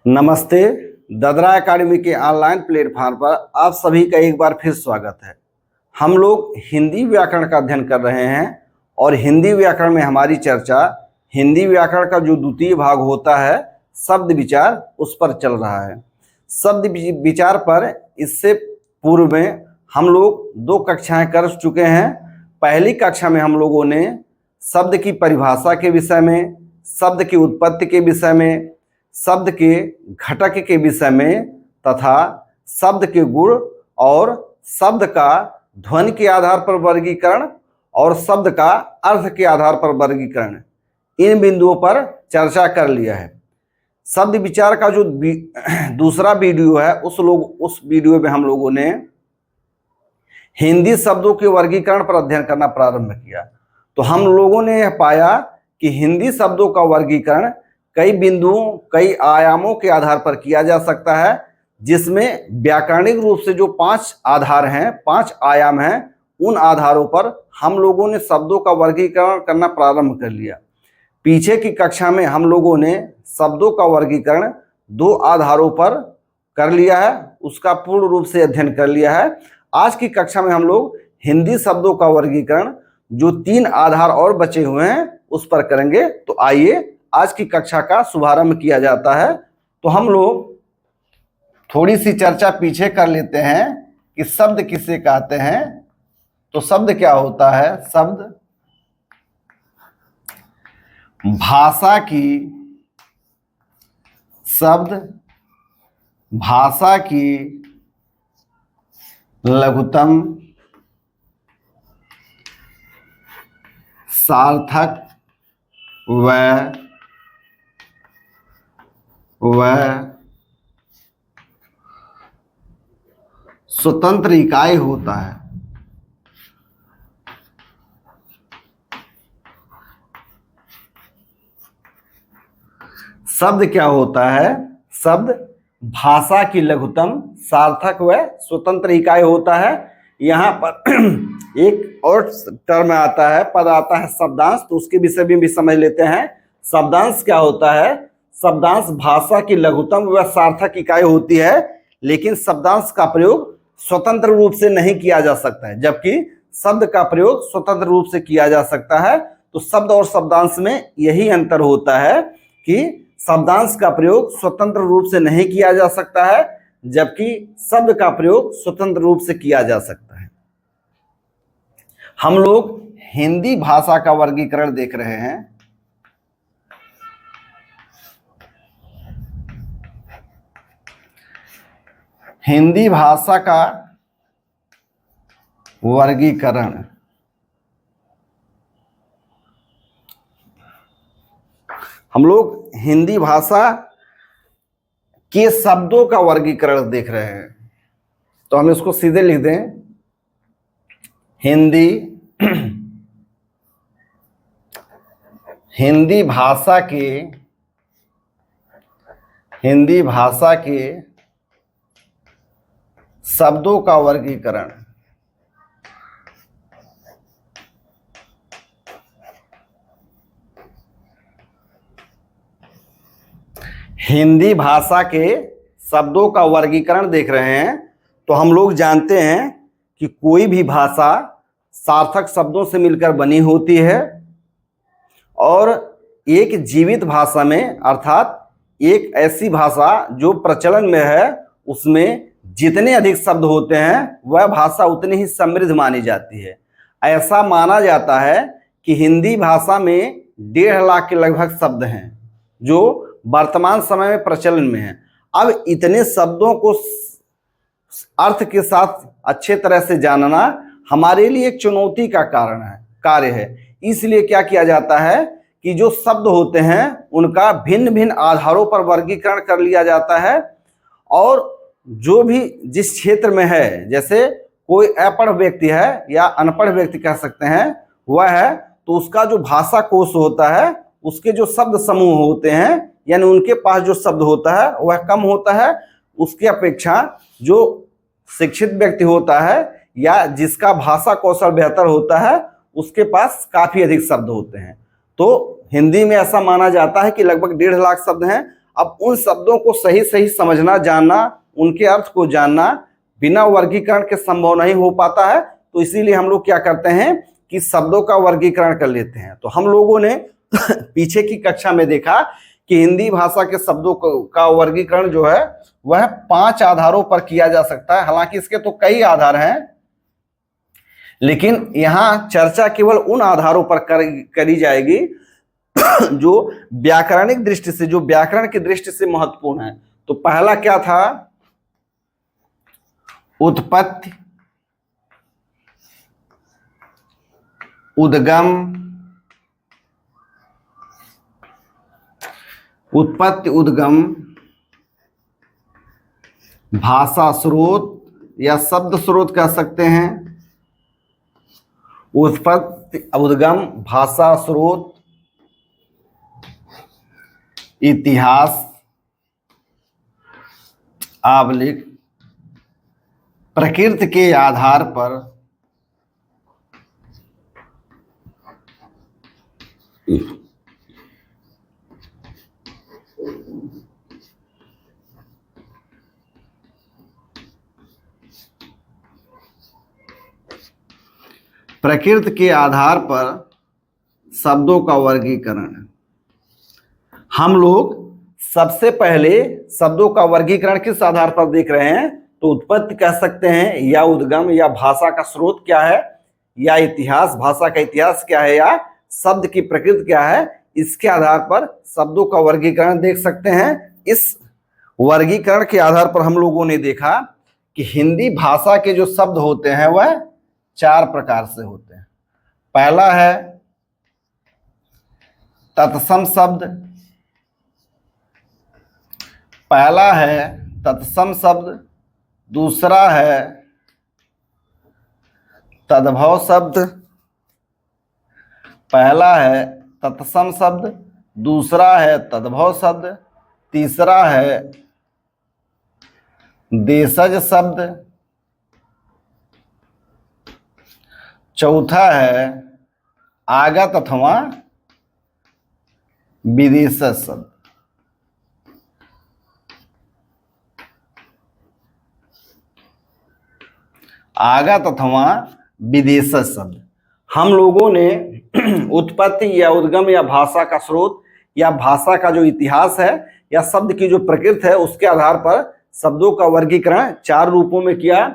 नमस्ते। ददरा एकेडमी के online platform पर आप सभी का एक बार फिर स्वागत है। हम लोग हिंदी व्याकरण का अध्ययन कर रहे हैं और हिंदी व्याकरण में हमारी चर्चा हिंदी व्याकरण का जो द्वितीय भाग होता है शब्द विचार, उस पर चल रहा है। शब्द विचार पर इससे पूर्व में हम लोग 2 कक्षाएं कर चुके हैं। पहली कक्षा में हम लोगों ने शब्द की परिभाषा के विषय में, शब्द की उत्पत्ति के विषय में, शब्द के घटक के विषय में तथा शब्द के गुण और शब्द का ध्वनि के आधार पर वर्गीकरण और शब्द का अर्थ के आधार पर वर्गीकरण, इन बिंदुओं पर चर्चा कर लिया है। शब्द विचार का जो दूसरा वीडियो है उस वीडियो में हम लोगों ने हिंदी शब्दों के वर्गीकरण पर अध्ययन करना प्रारंभ किया। तो हम लोगों ने यह पाया कि हिंदी शब्दों का वर्गीकरण कई बिंदुओं, कई आयामों के आधार पर किया जा सकता है, जिसमें व्याकरणिक रूप से जो 5 आधार हैं, 5 आयाम हैं, उन आधारों पर हम लोगों ने शब्दों का वर्गीकरण करना प्रारंभ कर लिया। पीछे की कक्षा में हम लोगों ने शब्दों का वर्गीकरण 2 आधारों पर कर लिया है, उसका पूर्ण रूप से अध्ययन कर लिया है। आज की कक्षा में हम लोग हिंदी शब्दों का वर्गीकरण जो 3 आधार और बचे हुए हैं उस पर करेंगे। तो आइए आज की कक्षा का शुभारंभ किया जाता है। तो हम लोग थोड़ी सी चर्चा पीछे कर लेते हैं कि शब्द किसे कहते हैं। तो शब्द क्या होता है? शब्द भाषा की लघुतम, सार्थक व स्वतंत्र इकाई होता है। शब्द क्या होता है? शब्द भाषा की लघुतम, सार्थक व स्वतंत्र इकाई होता है। यहाँ पर एक और टर्म आता है, पद आता है शब्दांश, तो उसके विषय में भी समझ लेते हैं। शब्दांश क्या होता है? शब्दांश भाषा की लघुतम व सार्थक इकाई होती है, लेकिन शब्दांश का प्रयोग स्वतंत्र रूप से नहीं किया जा सकता है, जबकि शब्द का प्रयोग स्वतंत्र रूप से किया जा सकता है। तो शब्द और शब्दांश में यही अंतर होता है कि शब्दांश का प्रयोग स्वतंत्र रूप से नहीं किया जा सकता है, जबकि शब्द का प्रयोग स्वतंत्र रूप से किया जा सकता है। हम लोग हिंदी भाषा का वर्गीकरण देख रहे हैं। हिंदी भाषा का वर्गीकरण हम लोग हिंदी भाषा के शब्दों का वर्गीकरण देख रहे हैं। तो हम इसको सीधे लिख दें, हिंदी भाषा के शब्दों का वर्गीकरण। हिंदी भाषा के शब्दों का वर्गीकरण देख रहे हैं। तो हम लोग जानते हैं कि कोई भी भाषा सार्थक शब्दों से मिलकर बनी होती है, और एक जीवित भाषा में, अर्थात एक ऐसी भाषा जो प्रचलन में है, उसमें जितने अधिक शब्द होते हैं वह भाषा उतनी ही समृद्ध मानी जाती है। ऐसा माना जाता है कि हिंदी भाषा में 1.5 लाख के लगभग शब्द हैं जो वर्तमान समय में प्रचलन में हैं। अब इतने शब्दों को अर्थ के साथ अच्छे तरह से जानना हमारे लिए एक चुनौती का कार्य है। इसलिए क्या किया जाता है कि जो शब्द होते हैं उनका भिन्न भिन्न आधारों पर वर्गीकरण कर लिया जाता है, और जो भी जिस क्षेत्र में है, जैसे कोई अपढ़ व्यक्ति है या अनपढ़ व्यक्ति कह सकते हैं, वह है, तो उसका जो भाषा कोश होता है, उसके जो शब्द समूह होते हैं, यानी उनके पास जो शब्द होता है वह कम होता है। उसकी अपेक्षा जो शिक्षित व्यक्ति होता है या जिसका भाषा कौशल बेहतर होता है, उसके पास काफी अधिक शब्द होते हैं। तो हिंदी में ऐसा माना जाता है कि लगभग 1.5 लाख शब्द हैं। अब उन शब्दों को सही सही समझना, जानना, उनके अर्थ को जानना बिना वर्गीकरण के संभव नहीं हो पाता है। तो इसीलिए हम लोग क्या करते हैं कि शब्दों का वर्गीकरण कर लेते हैं। तो हम लोगों ने पीछे की कक्षा में देखा कि हिंदी भाषा के शब्दों का वर्गीकरण जो है वह 5 आधारों पर किया जा सकता है। हालांकि इसके तो कई आधार हैं, लेकिन यहाँ चर्चा केवल उन आधारों पर करी जाएगी जो व्याकरणिक दृष्टि से, जो व्याकरण की दृष्टि से महत्वपूर्ण है। तो पहला क्या था? उत्पत्ति, उद्गम, उत्पत्ति उद्गम, भाषा स्रोत या शब्द स्रोत कह सकते हैं। उत्पत्ति, उद्गम, भाषा स्रोत, इतिहास, आबलिक, प्रकृति के आधार पर प्रकृति के आधार पर शब्दों का वर्गीकरण। हम लोग सबसे पहले शब्दों का वर्गीकरण किस आधार पर देख रहे हैं? तो उत्पत्ति कह सकते हैं, या उद्गम, या भाषा का स्रोत क्या है, या इतिहास, भाषा का इतिहास क्या है, या शब्द की प्रकृति क्या है। इसके आधार पर शब्दों का वर्गीकरण देख सकते हैं। इस वर्गीकरण के आधार पर हम लोगों ने देखा कि हिंदी भाषा के जो शब्द होते हैं वह 4 प्रकार से होते हैं। पहला है तत्सम शब्द, पहला है तत्सम शब्द, दूसरा है तद्भव शब्द। पहला है तत्सम शब्द, दूसरा है तद्भव शब्द, तीसरा है देशज शब्द, चौथा है आगत अथवा विदेशज शब्द। आगत अथवा विदेशज शब्द। हम लोगों ने उत्पत्ति या उद्गम या भाषा का स्रोत या भाषा का जो इतिहास है या शब्द की जो प्रकृति है उसके आधार पर शब्दों का वर्गीकरण 4 रूपों में किया।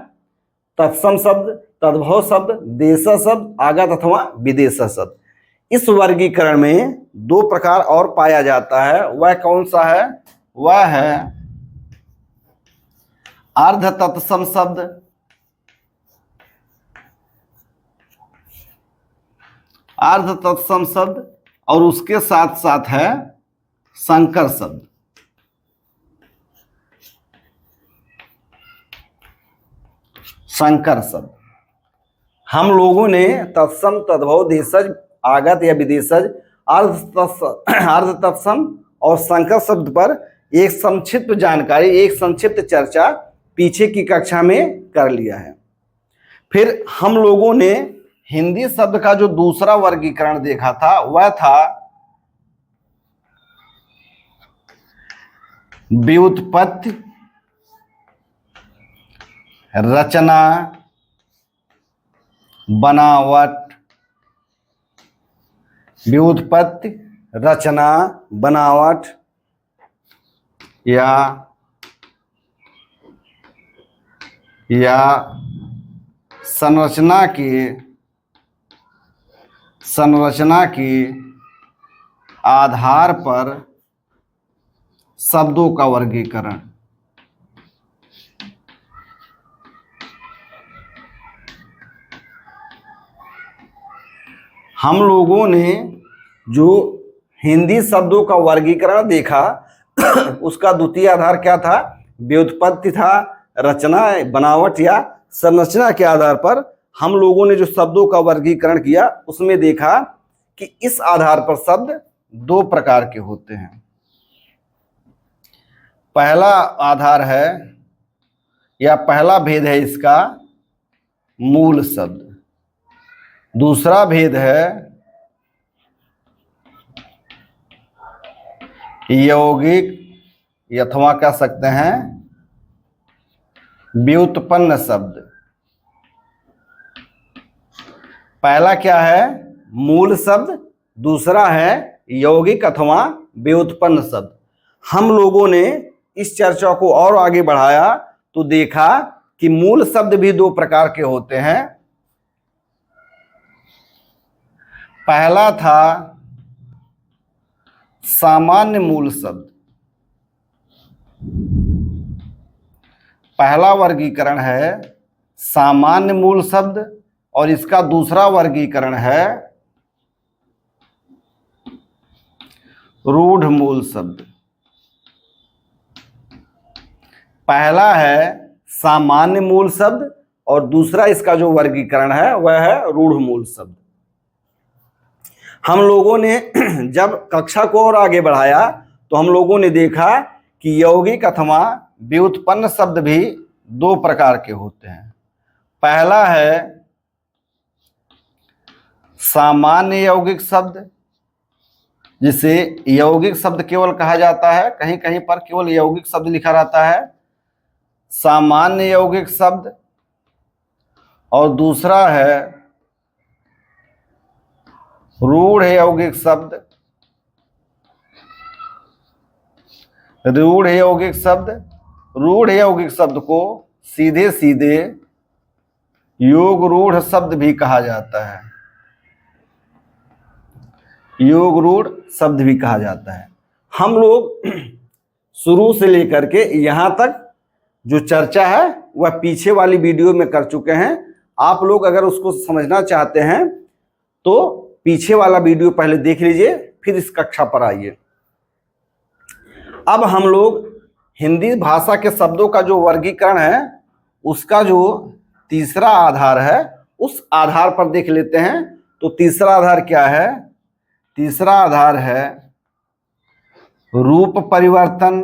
तत्सम शब्द, तद्भव शब्द, देशज शब्द, आगत अथवा विदेशज शब्द। इस वर्गीकरण में 2 प्रकार और पाया जाता है। वह कौन सा है? वह है अर्ध तत्सम शब्द, अर्ध तत्सम शब्द, और उसके साथ साथ है संकर शब्द। संकर शब्द हम लोगों ने तत्सम, तद्भव, देशज, आगत या विदेशज, अर्ध तत्सम और संकर शब्द पर एक संक्षिप्त जानकारी, एक संक्षिप्त चर्चा पीछे की कक्षा में कर लिया है। फिर हम लोगों ने हिंदी शब्द का जो दूसरा वर्गीकरण देखा था वह था व्युत्पत्ति, रचना, बनावट। व्युत्पत्ति, रचना, बनावट या संरचना के आधार पर शब्दों का वर्गीकरण। हम लोगों ने जो हिंदी शब्दों का वर्गीकरण देखा उसका द्वितीय आधार क्या था? व्युत्पत्ति था, रचना, बनावट या संरचना के आधार पर हम लोगों ने जो शब्दों का वर्गीकरण किया उसमें देखा कि इस आधार पर शब्द 2 प्रकार के होते हैं। पहला आधार है या पहला भेद है इसका मूल शब्द, दूसरा भेद है यौगिक अथवा कह सकते हैं व्युत्पन्न शब्द। पहला क्या है? मूल शब्द, दूसरा है यौगिक अथवा व्युत्पन्न शब्द। हम लोगों ने इस चर्चा को और आगे बढ़ाया तो देखा कि मूल शब्द भी दो प्रकार के होते हैं। पहला था सामान्य मूल शब्द। पहला वर्गीकरण है सामान्य मूल शब्द और इसका दूसरा वर्गीकरण है रूढ़ मूल शब्द। पहला है सामान्य मूल शब्द और दूसरा इसका जो वर्गीकरण है वह है रूढ़ मूल शब्द। हम लोगों ने जब कक्षा को और आगे बढ़ाया तो हम लोगों ने देखा कि यौगिक अथवा व्युत्पन्न शब्द भी दो प्रकार के होते हैं। पहला है सामान्य यौगिक शब्द, जिसे यौगिक शब्द केवल कहा जाता है, कहीं कहीं पर केवल यौगिक शब्द लिखा रहता है, सामान्य यौगिक शब्द। और दूसरा है रूढ़ यौगिक शब्द। रूढ़ यौगिक शब्द, रूढ़ यौगिक शब्द को सीधे सीधे योग रूढ़ शब्द भी कहा जाता है। योग रूढ़ शब्द भी कहा जाता है। हम लोग शुरू से लेकर के यहाँ तक जो चर्चा है वह पीछे वाली वीडियो में कर चुके हैं। आप लोग अगर उसको समझना चाहते हैं तो पीछे वाला वीडियो पहले देख लीजिए, फिर इस कक्षा पर आइए। अब हम लोग हिंदी भाषा के शब्दों का जो वर्गीकरण है उसका जो तीसरा आधार है उस आधार पर देख लेते हैं। तो तीसरा आधार क्या है? तीसरा आधार है रूप परिवर्तन,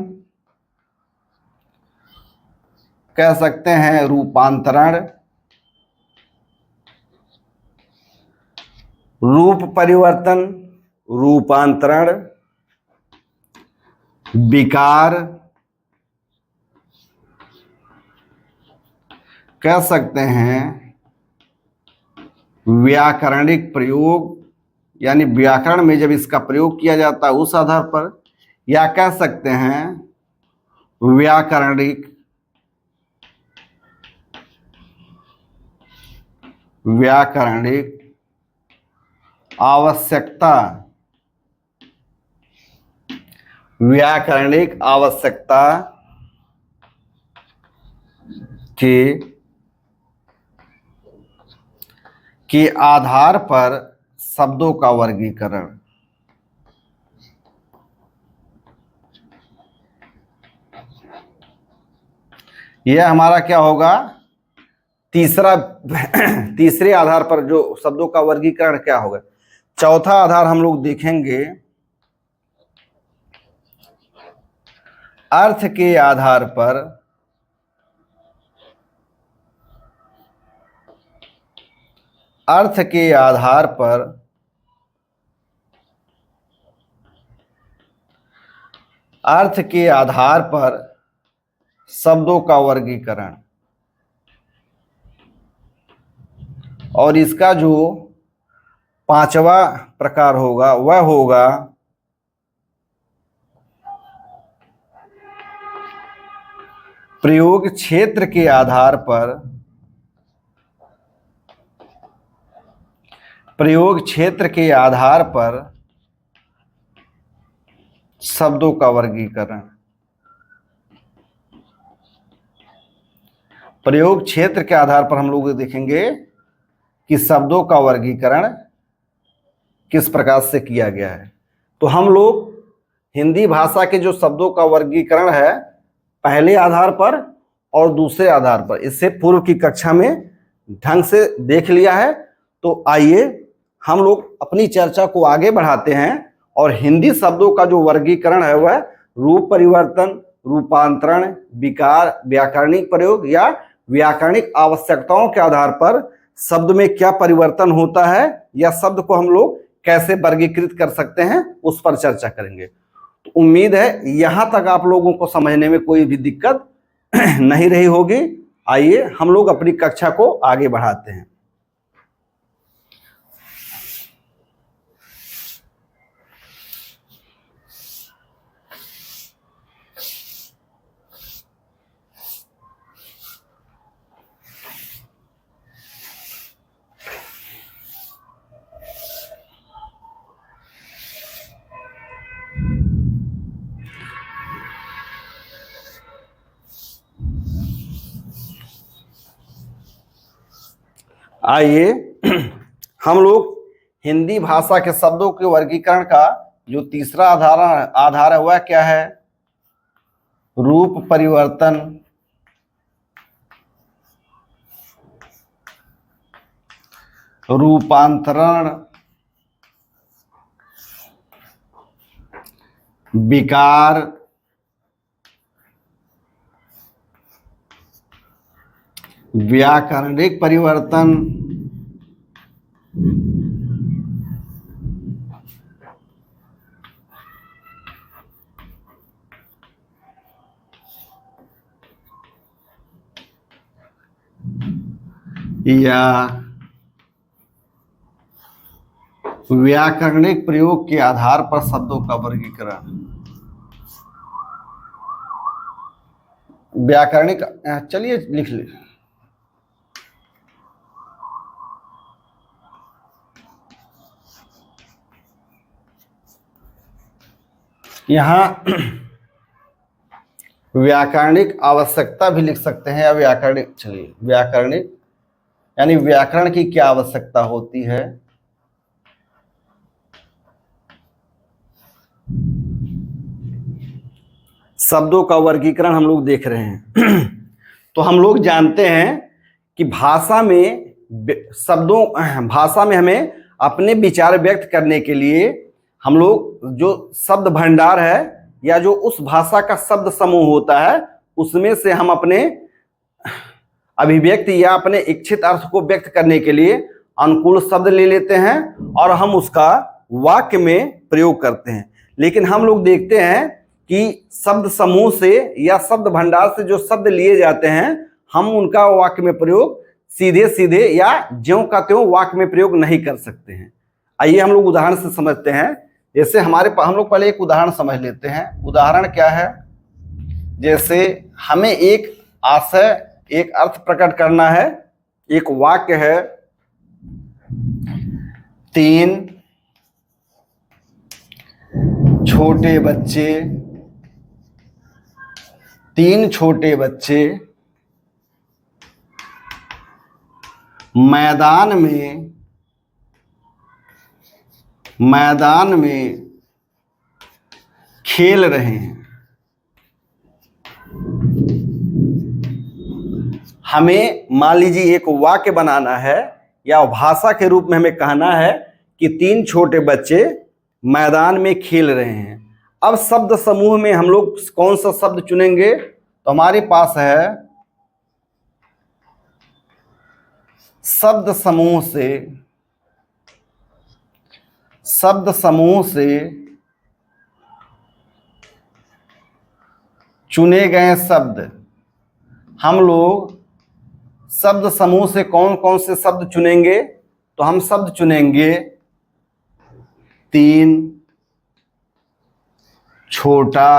कह सकते हैं रूपांतरण। रूप परिवर्तन, रूपांतरण, विकार, कह सकते हैं व्याकरणिक प्रयोग, यानी व्याकरण में जब इसका प्रयोग किया जाता है उस आधार पर, या कह सकते हैं व्याकरणिक आवश्यकता, व्याकरणिक आवश्यकता के आधार पर शब्दों का वर्गीकरण। यह हमारा क्या होगा? तीसरे आधार पर जो शब्दों का वर्गीकरण क्या होगा। चौथा आधार हम लोग देखेंगे अर्थ के आधार पर, अर्थ के आधार पर अर्थ के आधार पर शब्दों का वर्गीकरण। और इसका जो पांचवा प्रकार होगा वह होगा प्रयोग क्षेत्र के आधार पर, प्रयोग क्षेत्र के आधार पर शब्दों का वर्गीकरण। प्रयोग क्षेत्र के आधार पर हम लोग देखेंगे कि शब्दों का वर्गीकरण किस प्रकार से किया गया है। तो हम लोग हिंदी भाषा के जो शब्दों का वर्गीकरण है पहले आधार पर और दूसरे आधार पर, इससे पूर्व की कक्षा में ढंग से देख लिया है। तो आइए हम लोग अपनी चर्चा को आगे बढ़ाते हैं और हिंदी शब्दों का जो वर्गीकरण है वह रूप परिवर्तन, रूपांतरण, विकार, व्याकरणिक प्रयोग या व्याकरणिक आवश्यकताओं के आधार पर शब्द में क्या परिवर्तन होता है या शब्द को हम लोग कैसे वर्गीकृत कर सकते हैं उस पर चर्चा करेंगे। तो तो उम्मीद है यहां तक आप लोगों को समझने में कोई भी दिक्कत नहीं रही होगी। आइए हम लोग अपनी कक्षा को आगे बढ़ाते हैं। आइए हम लोग हिंदी भाषा के शब्दों के वर्गीकरण का जो तीसरा आधार है वह क्या है? रूप परिवर्तन, रूपांतरण, विकार, व्याकरणिक परिवर्तन, या व्याकरणिक प्रयोग के आधार पर शब्दों का वर्गीकरण। व्याकरणिक, चलिए लिख ले। यहां व्याकरणिक आवश्यकता भी लिख सकते हैं, या व्याकरणिक, चलिए व्याकरणिक यानी व्याकरण की क्या आवश्यकता होती है। शब्दों का वर्गीकरण हम लोग देख रहे हैं। तो हम लोग जानते हैं कि भाषा में हमें अपने विचार व्यक्त करने के लिए हम लोग जो शब्द भंडार है या जो उस भाषा का शब्द समूह होता है उसमें से हम अपने अभिव्यक्ति या अपने इच्छित अर्थ को व्यक्त करने के लिए अनुकूल शब्द ले लेते हैं और हम उसका वाक्य में प्रयोग करते हैं। लेकिन हम लोग देखते हैं कि शब्द समूह से या शब्द भंडार से जो शब्द लिए जाते हैं हम उनका वाक्य में प्रयोग सीधे सीधे या ज्यों का त्यों वाक्य में प्रयोग नहीं कर सकते हैं। आइए हम लोग उदाहरण से समझते हैं। जैसे हम लोग पहले एक उदाहरण समझ लेते हैं। उदाहरण क्या है? जैसे हमें एक आशय, एक अर्थ प्रकट करना है। एक वाक्य है, 3 छोटे बच्चे मैदान में खेल रहे हैं। हमें मान लीजिए एक वाक्य बनाना है या भाषा के रूप में हमें कहना है कि 3 छोटे बच्चे मैदान में खेल रहे हैं। अब शब्द समूह में हम लोग कौन सा शब्द चुनेंगे? तो हमारे पास है शब्द समूह से चुने गए शब्द। हम लोग शब्द समूह से कौन कौन से शब्द चुनेंगे? तो हम शब्द चुनेंगे 3 छोटा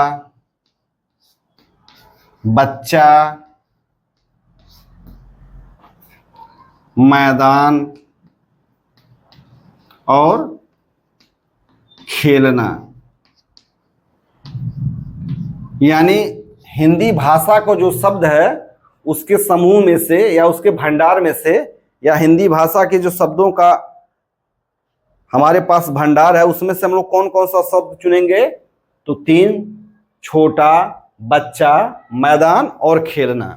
बच्चा मैदान और खेलना। यानी हिंदी भाषा को जो शब्द है उसके समूह में से या उसके भंडार में से या हिंदी भाषा के जो शब्दों का हमारे पास भंडार है उसमें से हम लोग कौन कौन सा शब्द चुनेंगे? तो 3 छोटा बच्चा मैदान और खेलना।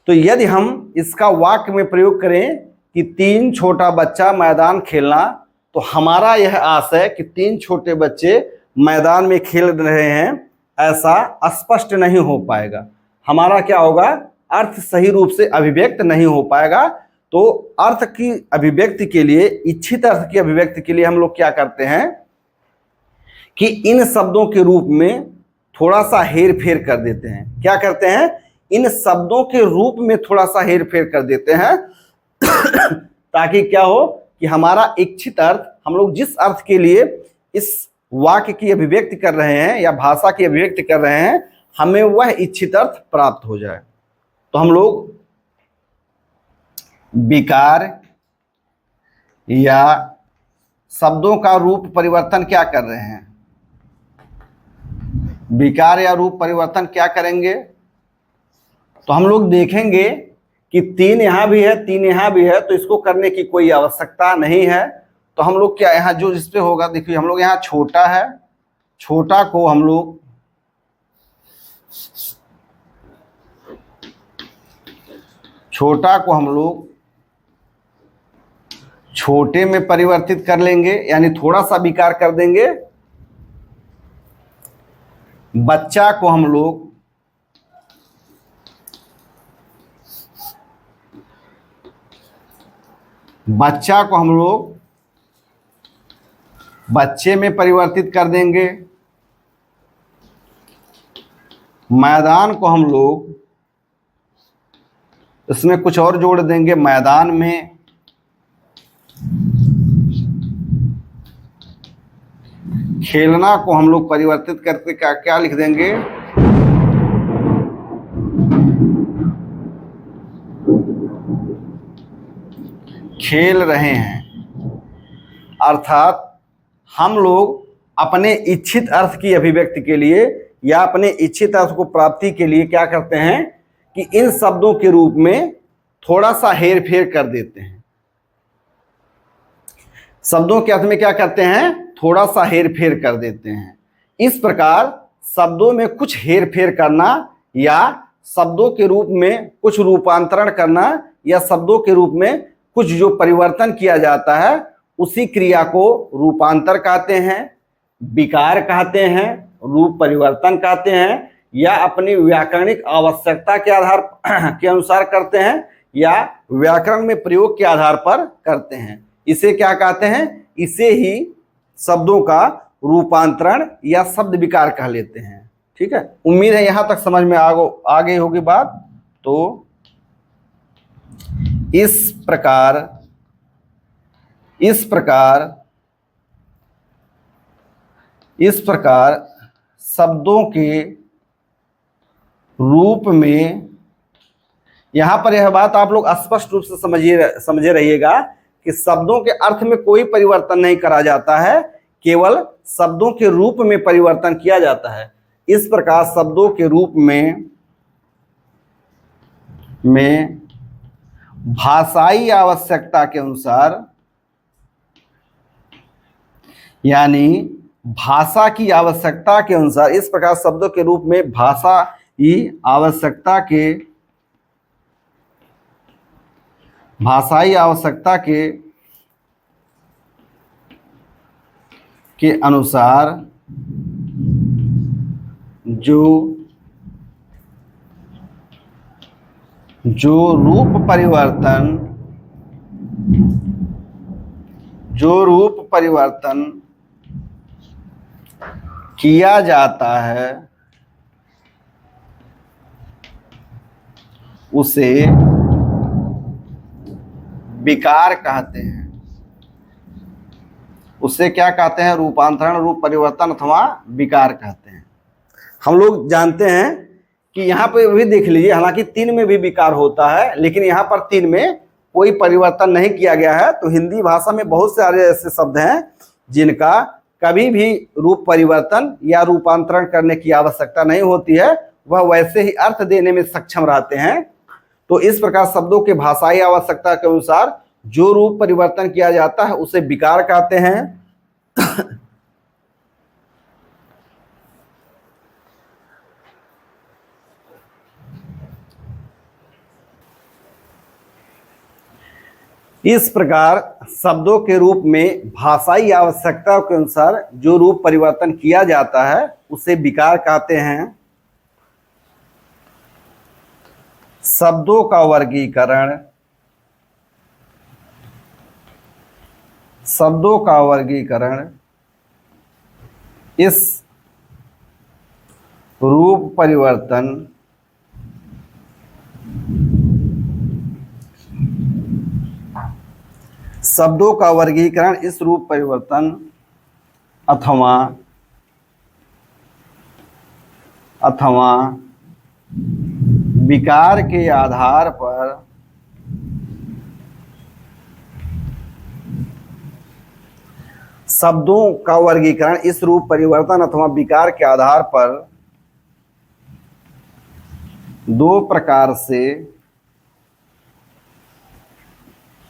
तो यदि हम इसका वाक्य में प्रयोग करें कि 3 छोटा बच्चा मैदान खेलना, तो हमारा यह आशय कि 3 छोटे बच्चे मैदान में खेल रहे हैं ऐसा स्पष्ट नहीं हो पाएगा। हमारा क्या होगा? अर्थ सही रूप से अभिव्यक्त नहीं हो पाएगा। तो अर्थ की अभिव्यक्ति के लिए, इच्छित अर्थ की अभिव्यक्ति के लिए हम लोग क्या करते हैं कि इन शब्दों के रूप में थोड़ा सा हेर फेर कर देते हैं। क्या करते हैं? इन शब्दों के रूप में थोड़ा सा हेर फेर कर देते हैं ताकि क्या हो कि हमारा इच्छित अर्थ, हम लोग जिस अर्थ के लिए इस वाक्य की अभिव्यक्ति कर रहे हैं या भाषा की अभिव्यक्ति कर रहे हैं, हमें वह इच्छित अर्थ प्राप्त हो जाए। तो हम लोग विकार या शब्दों का रूप परिवर्तन क्या कर रहे हैं? विकार या रूप परिवर्तन क्या करेंगे? तो हम लोग देखेंगे कि 3 यहां भी है, 3 यहां भी है, तो इसको करने की कोई आवश्यकता नहीं है। तो हम लोग क्या यहां जो इस पे होगा, देखिए हम लोग यहां छोटा है, छोटा को हम लोग छोटे में परिवर्तित कर लेंगे, यानी थोड़ा सा विकार कर देंगे। बच्चा को हम लोग बच्चे में परिवर्तित कर देंगे। मैदान को हम लोग इसमें कुछ और जोड़ देंगे, मैदान में। खेलना को हम लोग परिवर्तित करके क्या लिख देंगे? खेल रहे हैं। अर्थात हम लोग अपने इच्छित अर्थ की अभिव्यक्ति के लिए या अपने इच्छित अर्थ को प्राप्ति के लिए क्या करते हैं कि इन शब्दों के रूप में थोड़ा सा हेर फेर कर देते हैं। शब्दों के अर्थ में क्या करते हैं? थोड़ा सा हेर फेर कर देते हैं। इस प्रकार शब्दों में कुछ हेर फेर करना या शब्दों के रूप में कुछ रूपांतरण करना या शब्दों के रूप में कुछ जो परिवर्तन किया जाता है, उसी क्रिया को रूपांतर कहते हैं, विकार कहते हैं, रूप परिवर्तन कहते हैं, या अपनी व्याकरणिक आवश्यकता के आधार के अनुसार करते हैं या व्याकरण में प्रयोग के आधार पर करते हैं। इसे क्या कहते हैं? इसे ही शब्दों का रूपांतरण या शब्द विकार कह लेते हैं। ठीक है, उम्मीद है यहां तक समझ में आ गई होगी बात। तो इस प्रकार शब्दों के रूप में, यहां पर यह बात आप लोग स्पष्ट रूप से समझे रहिएगा कि शब्दों के अर्थ में कोई परिवर्तन नहीं करा जाता है, केवल शब्दों के रूप में परिवर्तन किया जाता है। इस प्रकार शब्दों के रूप में भाषाई आवश्यकता के अनुसार, यानी भाषा की आवश्यकता के अनुसार, इस प्रकार शब्दों के रूप में भाषाई आवश्यकता के अनुसार जो रूप परिवर्तन किया जाता है, उसे विकार कहते हैं। उससे क्या कहते हैं? रूपांतरण, रूप परिवर्तन अथवा विकार कहते हैं। हम लोग जानते हैं कि यहाँ पे भी देख लीजिए, हालांकि 3 में भी विकार होता है, लेकिन यहाँ पर 3 में कोई परिवर्तन नहीं किया गया है। तो हिंदी भाषा में बहुत सारे ऐसे शब्द हैं जिनका कभी भी रूप परिवर्तन या रूपांतरण करने की आवश्यकता नहीं होती है, वह वैसे ही अर्थ देने में सक्षम रहते हैं। तो इस प्रकार शब्दों के भाषाई आवश्यकता के अनुसार जो रूप परिवर्तन किया जाता है उसे विकार कहते हैं। इस प्रकार शब्दों के रूप में भाषाई आवश्यकता के अनुसार जो रूप परिवर्तन किया जाता है उसे विकार कहते हैं। शब्दों का वर्गीकरण इस रूप परिवर्तन शब्दों का वर्गीकरण इस रूप परिवर्तन अथवा विकार के आधार पर शब्दों का वर्गीकरण इस रूप परिवर्तन अथवा विकार के आधार पर दो प्रकार से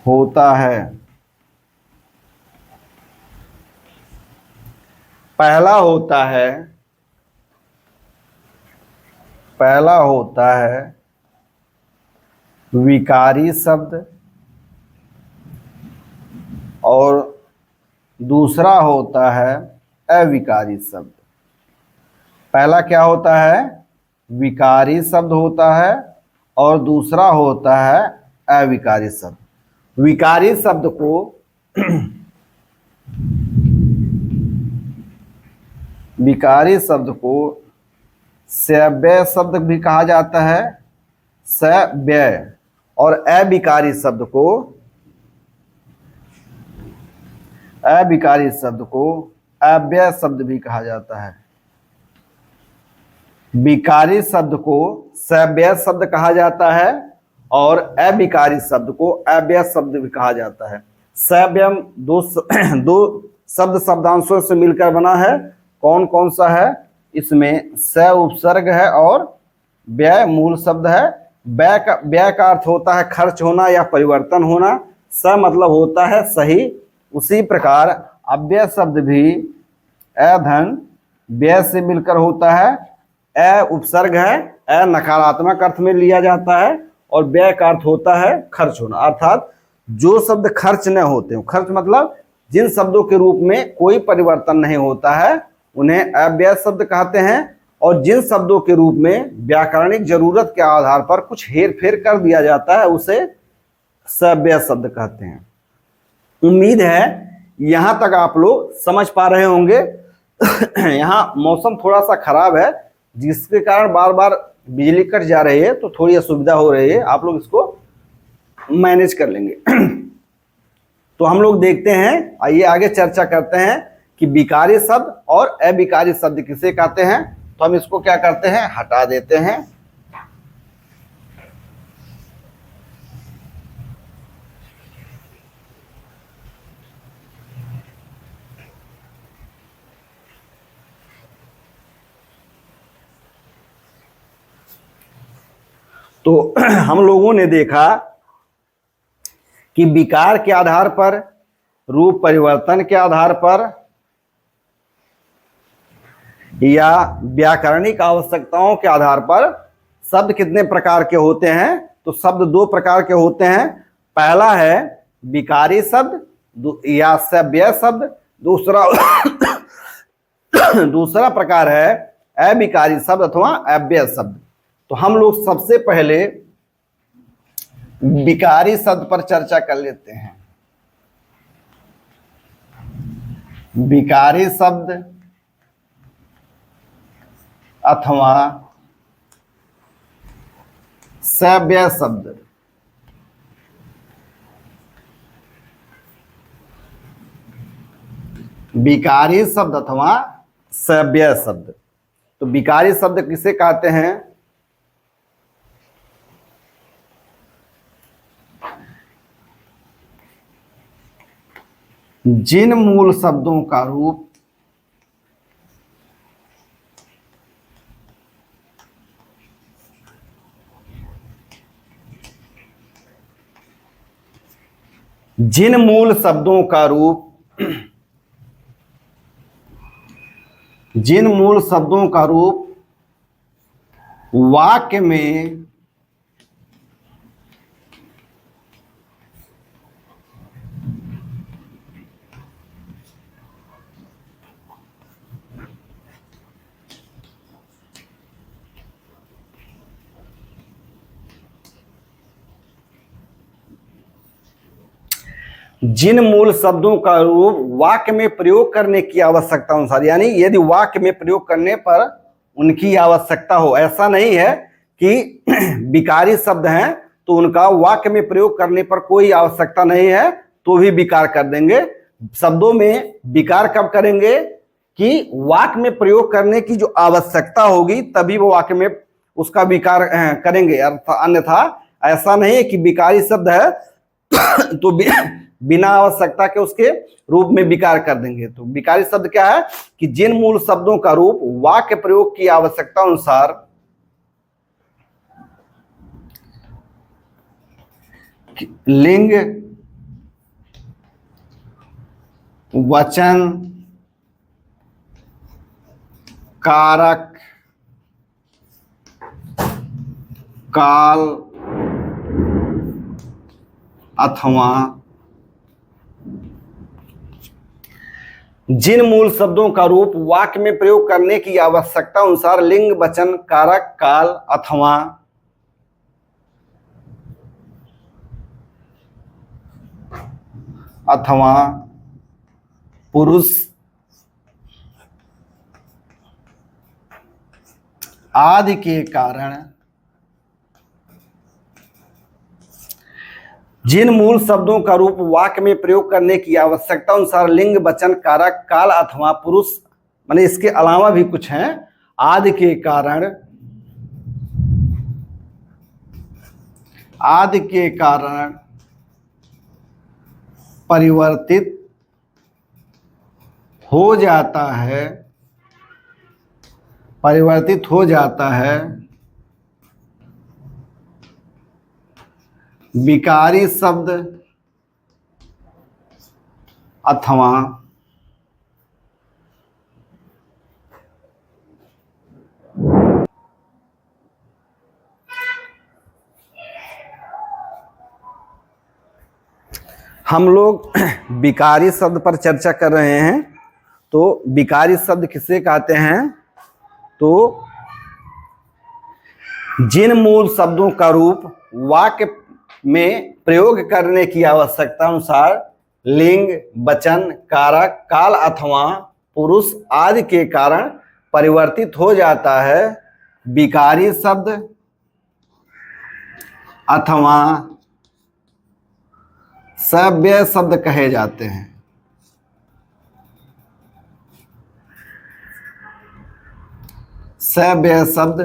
होता है। पहला होता है विकारी शब्द और दूसरा होता है अविकारी शब्द। पहला क्या होता है? विकारी शब्द होता है और दूसरा होता है अविकारी शब्द। विकारी शब्द को सव्यय शब्द भी कहा जाता है, सव्यय, और अविकारी शब्द को अव्यय शब्द भी कहा जाता है। विकारी शब्द को सव्यय शब्द कहा जाता है और अविकारी शब्द को अव्यय शब्द भी कहा जाता है। सव्यय दो शब्द शब्दांशों से मिलकर बना है। कौन कौन सा है? इसमें स उपसर्ग है और व्यय मूल शब्द है। व्यय का अर्थ होता है खर्च होना या परिवर्तन होना। स मतलब होता है सही। उसी प्रकार अव्यय शब्द भी अधन व्यय से मिलकर होता है। अ उपसर्ग है, अ नकारात्मक अर्थ में लिया जाता है और व्यय का अर्थ होता है खर्च होना। अर्थात जो शब्द खर्च न होते हो, खर्च मतलब जिन शब्दों के रूप में कोई परिवर्तन नहीं होता है उन्हें अव्यय शब्द कहते हैं, और जिन शब्दों के रूप में व्याकरणिक जरूरत के आधार पर कुछ हेर फेर कर दिया जाता है उसे सव्यय शब्द कहते हैं। उम्मीद है यहां तक आप लोग समझ पा रहे होंगे। यहाँ मौसम थोड़ा सा खराब है जिसके कारण बार बार बिजली कट जा रही है, तो थोड़ी असुविधा हो रही है। आप लोग इसको मैनेज कर लेंगे। तो हम लोग देखते हैं, आइए आगे चर्चा करते हैं कि विकारी शब्द और अविकारी शब्द किसे कहते हैं। तो हम इसको क्या करते हैं, हटा देते हैं। तो हम लोगों ने देखा कि विकार के आधार पर, रूप परिवर्तन के आधार पर या व्याकरणिक आवश्यकताओं के आधार पर शब्द कितने प्रकार के होते हैं। तो शब्द दो प्रकार के होते हैं। पहला है विकारी शब्द या सव्यय शब्द, दूसरा प्रकार है अविकारी शब्द अथवा अव्यय शब्द। तो हम लोग सबसे पहले विकारी शब्द पर चर्चा कर लेते हैं। विकारी शब्द अथवा सव्यय शब्द। विकारी शब्द अथवा सव्यय शब्द। तो विकारी शब्द किसे कहते हैं? जिन मूल शब्दों का रूप वाक्य में जिन मूल शब्दों का रूप वाक्य में प्रयोग करने की आवश्यकता अनुसार, यानी यदि वाक्य में प्रयोग करने पर उनकी आवश्यकता हो, ऐसा नहीं है कि विकारी शब्द हैं तो उनका वाक्य में प्रयोग करने पर कोई आवश्यकता नहीं है तो भी विकार कर देंगे। शब्दों में विकार कब करेंगे कि वाक्य में प्रयोग करने की जो आवश्यकता होगी तभी वो वाक्य में उसका विकार करेंगे, अन्यथा ऐसा नहीं है कि विकारी शब्द है तो बिना आवश्यकता के उसके रूप में विकार कर देंगे। तो विकारी शब्द क्या है कि जिन मूल शब्दों का रूप वाक्य प्रयोग की आवश्यकता अनुसार लिंग, वचन, कारक, काल अथवा जिन मूल शब्दों का रूप वाक्य में प्रयोग करने की आवश्यकता अनुसार लिंग, वचन, कारक, काल अथवा पुरुष आदि के कारण जिन मूल शब्दों का रूप वाक्य में प्रयोग करने की आवश्यकता अनुसार लिंग, वचन, कारक, काल अथवा पुरुष, माने इसके अलावा भी कुछ हैं, आदि के कारण परिवर्तित हो जाता है विकारी शब्द अथवा हम लोग विकारी शब्द पर चर्चा कर रहे हैं। तो विकारी शब्द किसे कहते हैं? तो जिन मूल शब्दों का रूप वाक्य में प्रयोग करने की आवश्यकता अनुसार लिंग, वचन, कारक, काल अथवा पुरुष आदि के कारण परिवर्तित हो जाता है विकारी शब्द अथवा सव्य शब्द कहे जाते हैं। सव्य शब्द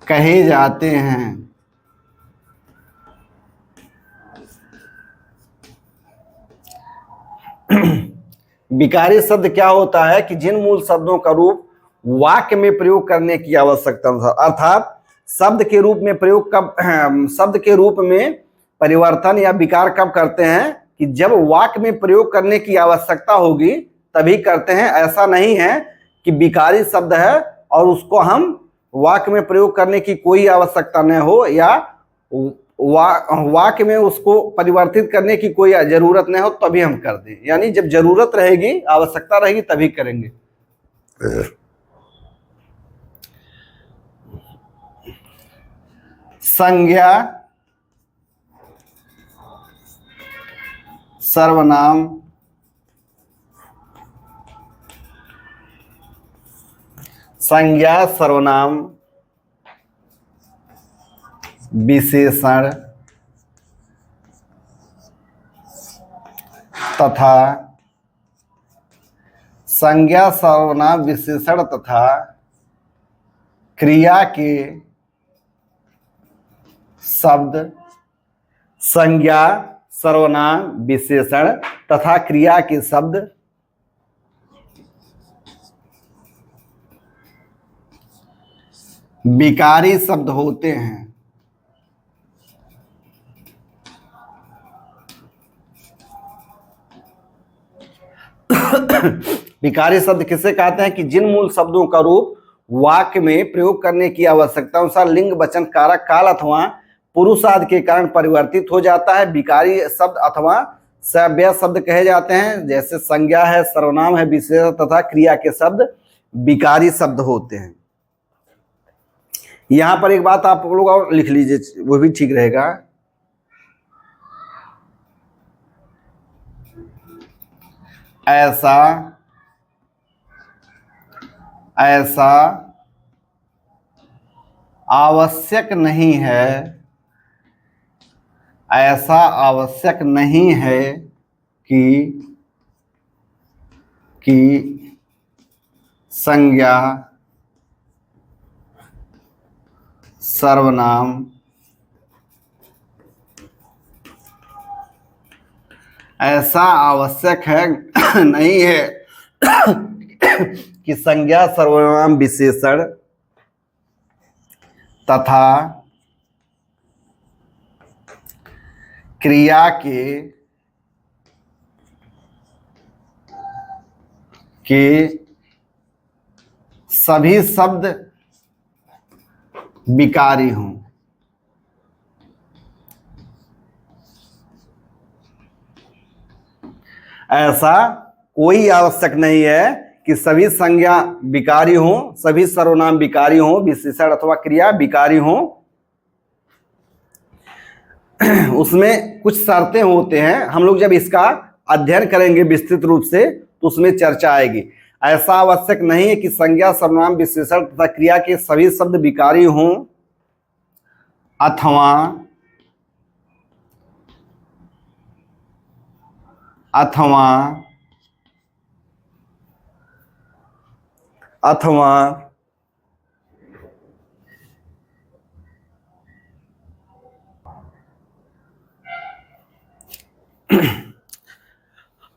कहे जाते हैं। विकारी शब्द क्या होता है कि जिन मूल शब्दों का रूप वाक्य में प्रयोग करने की आवश्यकता अनुसार, अर्थात शब्द के रूप में प्रयोग कब, शब्द के रूप में परिवर्तन या विकार कब करते हैं कि जब वाक्य में प्रयोग करने की आवश्यकता होगी तभी करते हैं। ऐसा नहीं है कि विकारी शब्द है और उसको हम वाक्य में प्रयोग करने की कोई आवश्यकता न हो या वाक्य में उसको परिवर्तित करने की कोई जरूरत न हो तभी हम कर दें। यानी जब जरूरत रहेगी, आवश्यकता रहेगी तभी करेंगे। संज्ञा, सर्वनाम, संज्ञा, सर्वनाम, विशेषण तथा संज्ञा, सर्वनाम, विशेषण तथा क्रिया के शब्द, संज्ञा, सर्वनाम, विशेषण तथा क्रिया के शब्द विकारी शब्द होते हैं। विकारी शब्द किसे कहते हैं कि जिन मूल शब्दों का रूप वाक्य में प्रयोग करने की आवश्यकता अनुसार लिंग, वचन, कारक, काल अथवा पुरुष आदि के कारण परिवर्तित हो जाता है विकारी शब्द अथवा सव्य शब्द कहे जाते हैं। जैसे संज्ञा है, सर्वनाम है, विशेषण तथा क्रिया के शब्द विकारी शब्द होते हैं। यहां पर एक बात आप लोग और लिख लीजिए, वो भी ठीक रहेगा। ऐसा ऐसा आवश्यक नहीं है, ऐसा आवश्यक नहीं है कि संज्ञा सर्वनाम ऐसा आवश्यक है नहीं है कि संज्ञा सर्वनाम विशेषण तथा क्रिया के सभी शब्द विकारी हों। ऐसा कोई आवश्यक नहीं है कि सभी संज्ञा विकारी हों, सभी सर्वनाम विकारी हों, विशेषण अथवा क्रिया विकारी हों। उसमें कुछ शर्तें होते हैं, हम लोग जब इसका अध्ययन करेंगे विस्तृत रूप से तो उसमें चर्चा आएगी। ऐसा आवश्यक नहीं है कि संज्ञा सर्वनाम विशेषण तथा क्रिया के सभी शब्द विकारी हों अथवा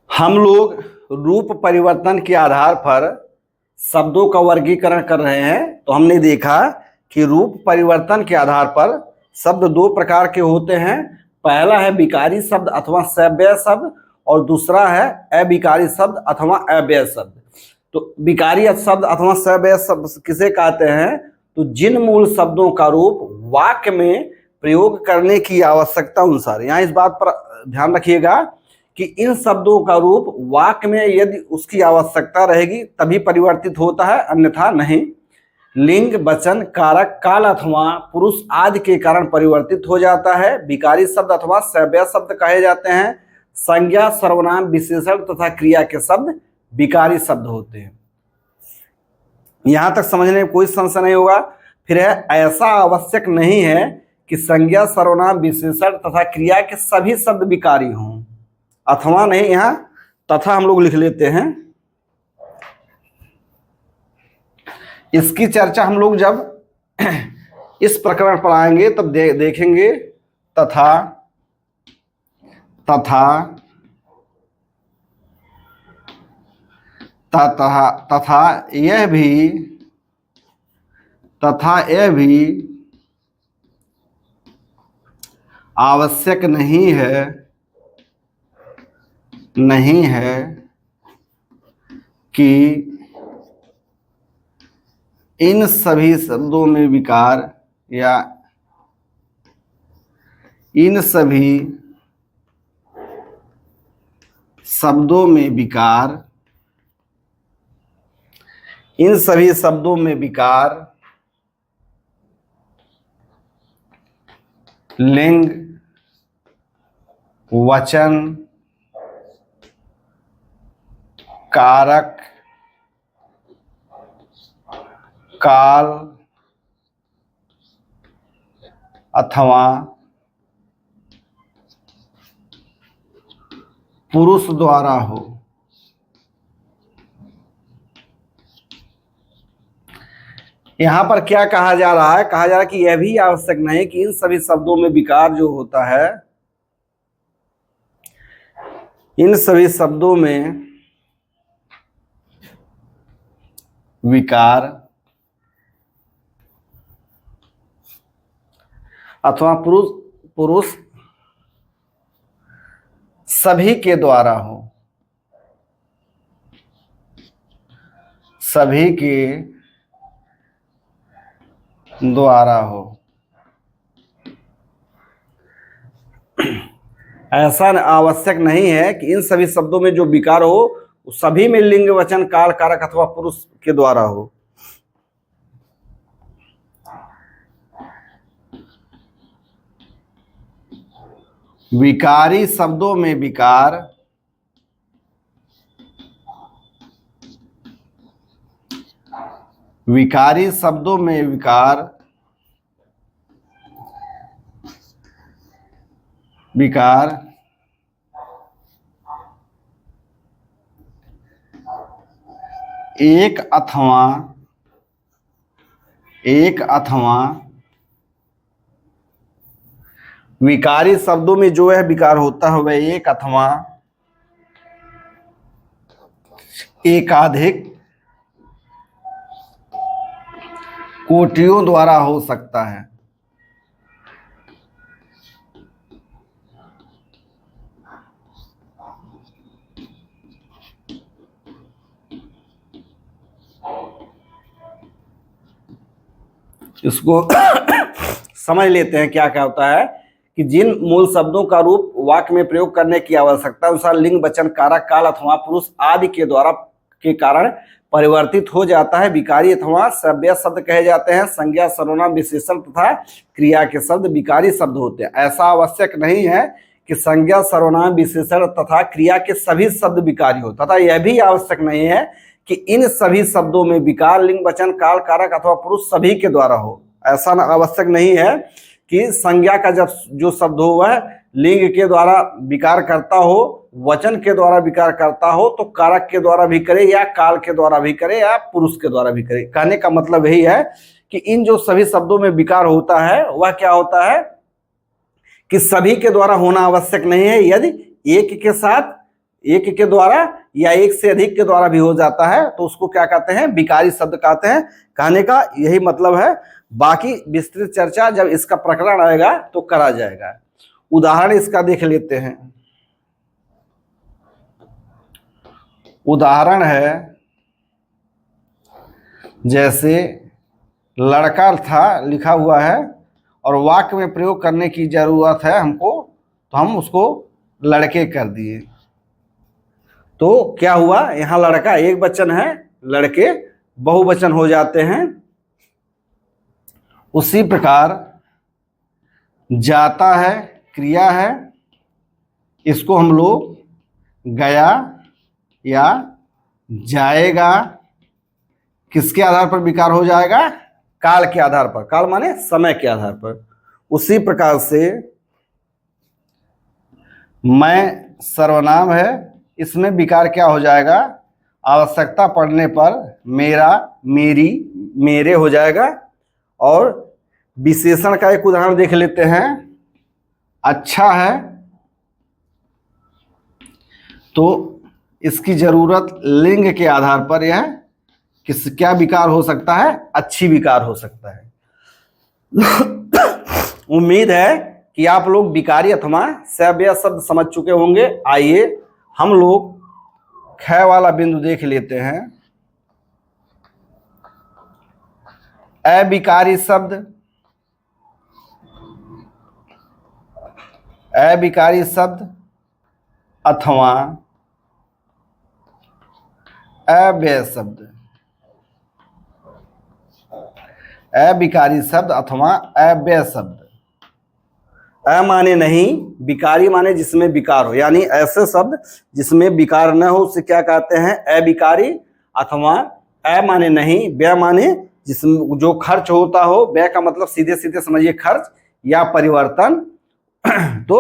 हम लोग रूप परिवर्तन के आधार पर शब्दों का वर्गीकरण कर रहे हैं। तो हमने देखा कि रूप परिवर्तन के आधार पर शब्द दो प्रकार के होते हैं। पहला है विकारी शब्द अथवा सव्यय शब्द और दूसरा है अविकारी शब्द अथवा अव्यय शब्द। तो विकारी शब्द अथवा सव्यय शब्द किसे कहते हैं? तो जिन मूल शब्दों का रूप वाक्य में प्रयोग करने की आवश्यकता अनुसार, यहाँ इस बात पर ध्यान रखिएगा कि इन शब्दों का रूप वाक्य में यदि उसकी आवश्यकता रहेगी तभी परिवर्तित होता है, अन्यथा नहीं। लिंग, वचन, कारक, काल अथवा पुरुष आदि के कारण परिवर्तित हो जाता है। विकारी शब्द अथवा सव्यय शब्द कहे जाते हैं। संज्ञा, सर्वनाम, विशेषण तथा क्रिया के शब्द विकारी शब्द होते हैं। यहां तक समझने में कोई संशय नहीं होगा। फिर है ऐसा आवश्यक नहीं है कि संज्ञा, सर्वनाम, विशेषण तथा क्रिया के सभी शब्द विकारी हों। अथवा नहीं, यहां तथा हम लोग लिख लेते हैं। इसकी चर्चा हम लोग जब इस प्रकरण पर आएंगे तब देखेंगे। तथा यह भी आवश्यक नहीं है कि इन सभी शब्दों में विकार या इन सभी शब्दों में विकार लिंग, वचन, कारक, काल अथवा पुरुष द्वारा हो। यहां पर क्या कहा जा रहा है? कहा जा रहा है कि यह भी आवश्यक नहीं कि इन सभी शब्दों में विकार जो होता है, इन सभी शब्दों में विकार अथवा पुरुष सभी के द्वारा हो, सभी के द्वारा हो। ऐसा आवश्यक नहीं है कि इन सभी शब्दों में जो विकार हो सभी में लिंग, वचन, काल, कारक अथवा पुरुष के द्वारा हो। विकारी शब्दों में विकार विकारी शब्दों में विकार, विकार एक अथवा विकारी शब्दों में जो है विकार होता है वह एक अथवा एकाधिक कोटियों द्वारा हो सकता है। इसको समझ लेते हैं क्या क्या होता है कि जिन मूल शब्दों का रूप वाक्य में प्रयोग करने की आवश्यकता अनुसार लिंग, वचन, कारक, काल अथवा पुरुष आदि के द्वारा के कारण परिवर्तित हो जाता है, विकारी अथवा श्रव्य शब्द कहे जाते हैं। संज्ञा, सर्वनाम, विशेषण तथा क्रिया के शब्द विकारी शब्द होते हैं। ऐसा आवश्यक नहीं है कि संज्ञा, सर्वनाम, विशेषण तथा क्रिया के सभी शब्द विकारी हो, तथा यह भी आवश्यक नहीं है कि इन सभी शब्दों में विकार लिंग, वचन, काल, कारक अथवा पुरुष सभी के द्वारा हो। ऐसा आवश्यक नहीं है कि संज्ञा का जब जो शब्द हो वह लिंग के द्वारा विकार करता हो, वचन के द्वारा विकार करता हो, तो कारक के द्वारा भी करे या काल के द्वारा भी करे या पुरुष के द्वारा भी करे। कहने का मतलब यही है कि इन जो सभी शब्दों में विकार होता है वह क्या होता है कि सभी के द्वारा होना आवश्यक नहीं है। यदि एक के साथ, एक के द्वारा या एक से अधिक के द्वारा भी हो जाता है तो उसको क्या कहते हैं, विकारी शब्द कहते हैं। कहने का यही मतलब है। बाकी विस्तृत चर्चा जब इसका प्रकरण आएगा तो करा जाएगा। उदाहरण इसका देख लेते हैं। उदाहरण है जैसे लड़का था लिखा हुआ है और वाक्य में प्रयोग करने की जरूरत है हमको, तो हम उसको लड़के कर दिए। तो क्या हुआ, यहाँ लड़का एक वचन है, लड़के बहुवचन हो जाते हैं। उसी प्रकार जाता है क्रिया है, इसको हम लोग गया या जाएगा किसके आधार पर विकार हो जाएगा, काल के आधार पर। काल माने समय के आधार पर। उसी प्रकार से मैं सर्वनाम है, इसमें विकार क्या हो जाएगा, आवश्यकता पड़ने पर मेरा, मेरी, मेरे हो जाएगा। और विशेषण का एक उदाहरण देख लेते हैं। अच्छा है तो इसकी जरूरत लिंग के आधार पर यह क्या विकार हो सकता है, अच्छी विकार हो सकता है। उम्मीद है कि आप लोग विकारी अथवा श्रव्य शब्द समझ चुके होंगे। आइए हम लोग ख वाला बिंदु देख लेते हैं। अविकारी शब्द, अविकारी शब्द अथवा अव्यय शब्द, अविकारी शब्द अथवा अव्यय शब्द। अ माने नहीं, विकारी माने जिसमें विकार हो, यानी ऐसे शब्द जिसमें विकार न हो उसे क्या कहते हैं, अविकारी। अथवा अ माने नहीं, व्यय माने जिसमें जो खर्च होता हो, व्यय का मतलब सीधे सीधे समझिए खर्च या परिवर्तन। तो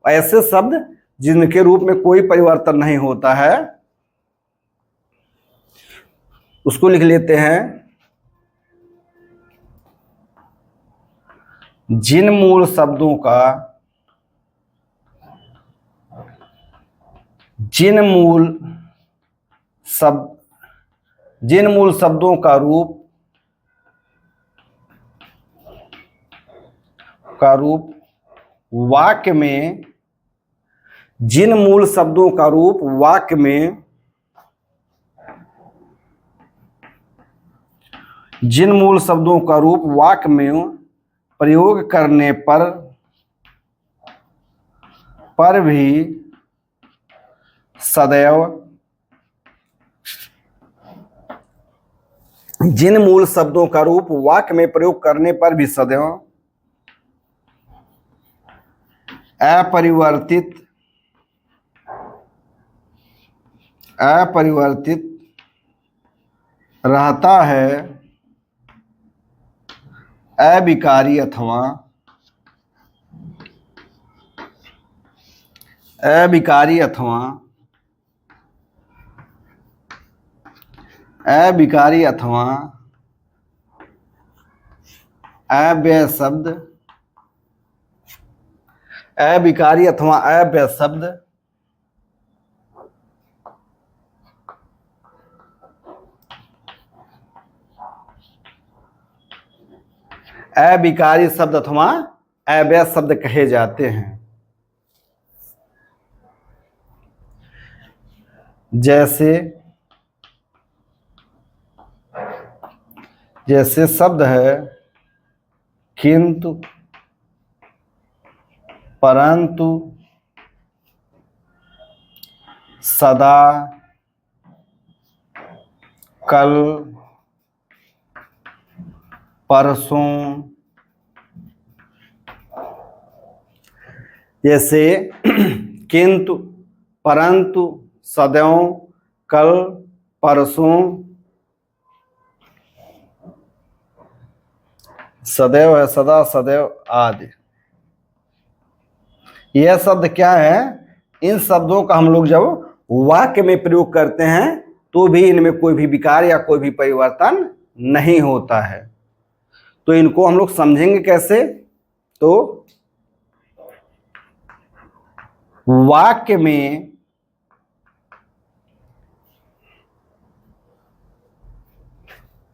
ऐसे शब्द जिनके रूप में कोई परिवर्तन नहीं होता है उसको लिख लेते हैं। जिन मूल शब्दों का, जिन मूल शब्दों का रूप वाक्य में, जिन मूल शब्दों का रूप वाक्य में, जिन मूल शब्दों का रूप वाक्य में प्रयोग करने पर भी सदैव, जिन मूल शब्दों का रूप वाक्य में प्रयोग करने पर भी सदैव अपरिवर्तित रहता है, अविकारी अथवा अविकारी अथवा अविकारी अथवा अव्यय शब्द, अविकारी अथवा अव्यय शब्द अविकारी शब्द अथवा अव्यय शब्द कहे जाते हैं। जैसे शब्द है किंतु, परंतु, सदा, कल, परसों। जैसे किंतु, परंतु, सदैव, कल, परसों, सदैव है, सदा, सदैव आदि। यह शब्द क्या है? इन शब्दों का हम लोग जब वाक्य में प्रयोग करते हैं तो भी इनमें कोई भी विकार या कोई भी परिवर्तन नहीं होता है। तो इनको हम लोग समझेंगे कैसे? तो वाक्य में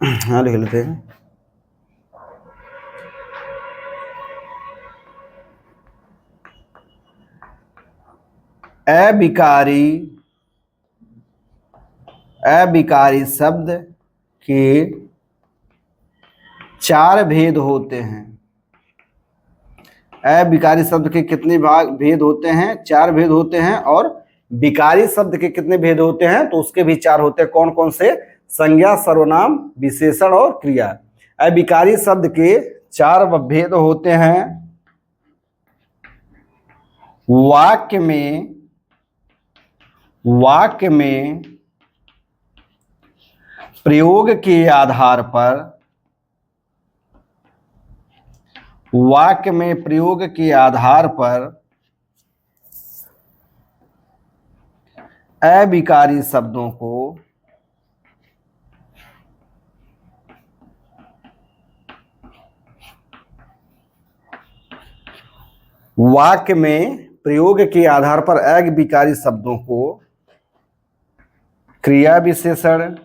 हाँ लिख लेते हैं। अविकारी शब्द के 4 भेद होते हैं। अविकारी शब्द के कितने भेद होते हैं? 4 भेद होते हैं। और विकारी शब्द के कितने भेद होते हैं? तो उसके भी 4 होते हैं। कौन कौन से? संज्ञा, सर्वनाम, विशेषण और क्रिया। अविकारी शब्द के 4 भेद होते हैं। वाक्य में प्रयोग के आधार पर, वाक्य में प्रयोग के आधार पर अविकारी शब्दों को वाक्य में प्रयोग के आधार पर अविकारी शब्दों को क्रिया विशेषण,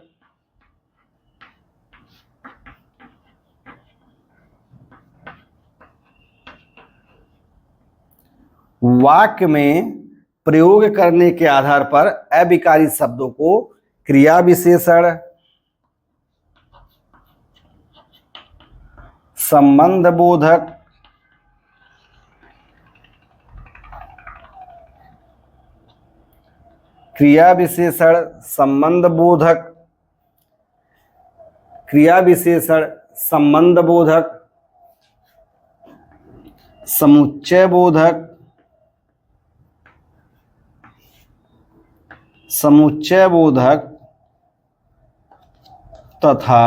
वाक्य में प्रयोग करने के आधार पर अविकारी शब्दों को क्रिया विशेषण, संबंध बोधक, क्रिया विशेषण, संबंध बोधक, क्रिया विशेषण, संबंध बोधक, समुच्चय बोधक, समुच्चय बोधक तथा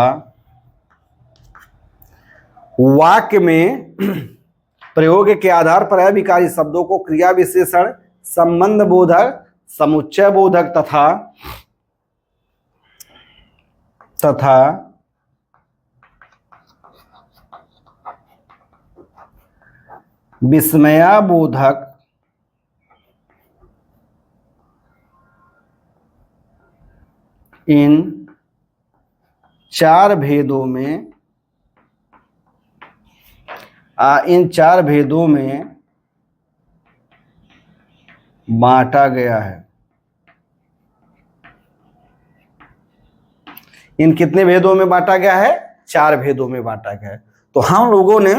वाक्य में प्रयोग के आधार पर अविकारी शब्दों को क्रिया विशेषण, संबंध बोधक, समुच्चय बोधक तथा विस्मया बोधक इन 4 भेदों में बांटा गया है। इन कितने भेदों में बांटा गया है? 4 भेदों में बांटा गया है। तो हम लोगों ने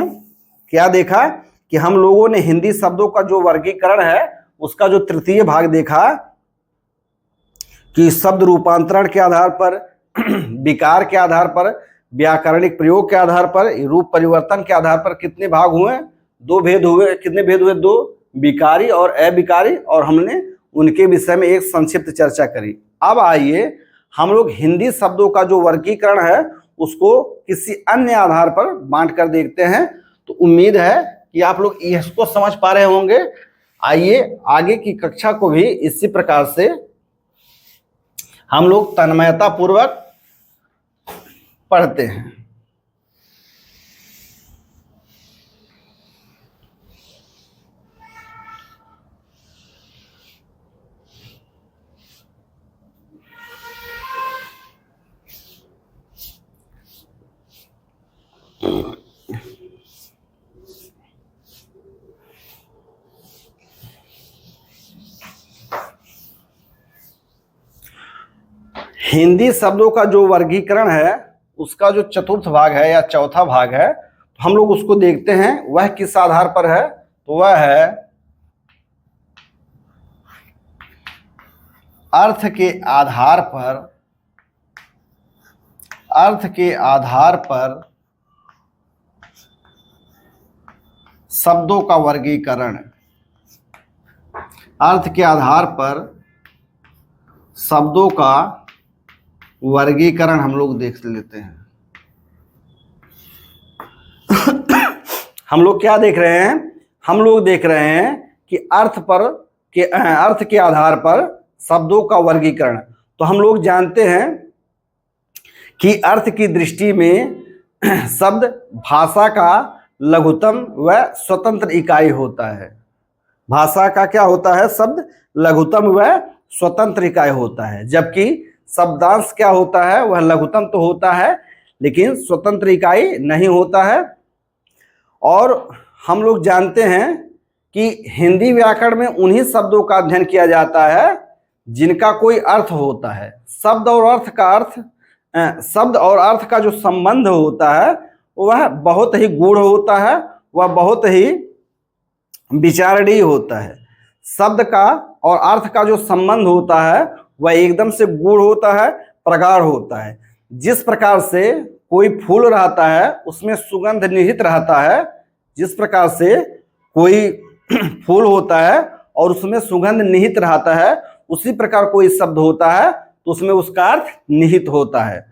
क्या देखा कि हम लोगों ने हिंदी शब्दों का जो वर्गीकरण है उसका जो तृतीय भाग देखा कि शब्द रूपांतरण के आधार पर, विकार के आधार पर, व्याकरणिक प्रयोग के आधार पर, रूप परिवर्तन के आधार पर कितने भाग हुए? 2 भेद हुए। कितने भेद हुए? 2, विकारी और अविकारी। और हमने उनके विषय में एक संक्षिप्त चर्चा करी। अब आइए हम लोग हिंदी शब्दों का जो वर्गीकरण है उसको किसी अन्य आधार पर बांट कर देखते हैं। तो उम्मीद है कि आप लोग इसको समझ पा रहे होंगे। आइए आगे की कक्षा को भी इसी प्रकार से हम लोग तन्मयता पूर्वक पढ़ते हैं। हिंदी शब्दों का जो वर्गीकरण है उसका जो चतुर्थ भाग है या चौथा भाग है, तो हम लोग उसको देखते हैं। वह किस आधार पर है? तो वह है अर्थ के आधार पर, अर्थ के आधार पर शब्दों का वर्गीकरण। अर्थ के आधार पर शब्दों का वर्गीकरण हम लोग देख लेते हैं। हम लोग क्या देख रहे हैं? हम लोग देख रहे हैं कि अर्थ के आधार पर शब्दों का वर्गीकरण। तो हम लोग जानते हैं कि अर्थ की दृष्टि में शब्द भाषा का लघुतम व स्वतंत्र इकाई होता है। भाषा का क्या होता है? शब्द लघुतम व स्वतंत्र इकाई होता है, जबकि शब्दांश क्या होता है? वह लघुतम तो होता है लेकिन स्वतंत्र इकाई नहीं होता है। और हम लोग जानते हैं कि हिंदी व्याकरण में उन्हीं शब्दों का अध्ययन किया जाता है जिनका कोई अर्थ होता है। शब्द और अर्थ का जो संबंध होता है वह बहुत ही गूढ़ होता है, वह बहुत ही विचारणीय होता है। शब्द का और अर्थ का जो संबंध होता है वह एकदम से गूढ़ होता है, प्रगाढ़ होता है। जिस प्रकार से कोई फूल रहता है उसमें सुगंध निहित रहता है, जिस प्रकार से कोई फूल होता है और उसमें सुगंध निहित रहता है, उसी प्रकार कोई शब्द होता है तो उसमें उसका अर्थ निहित होता है।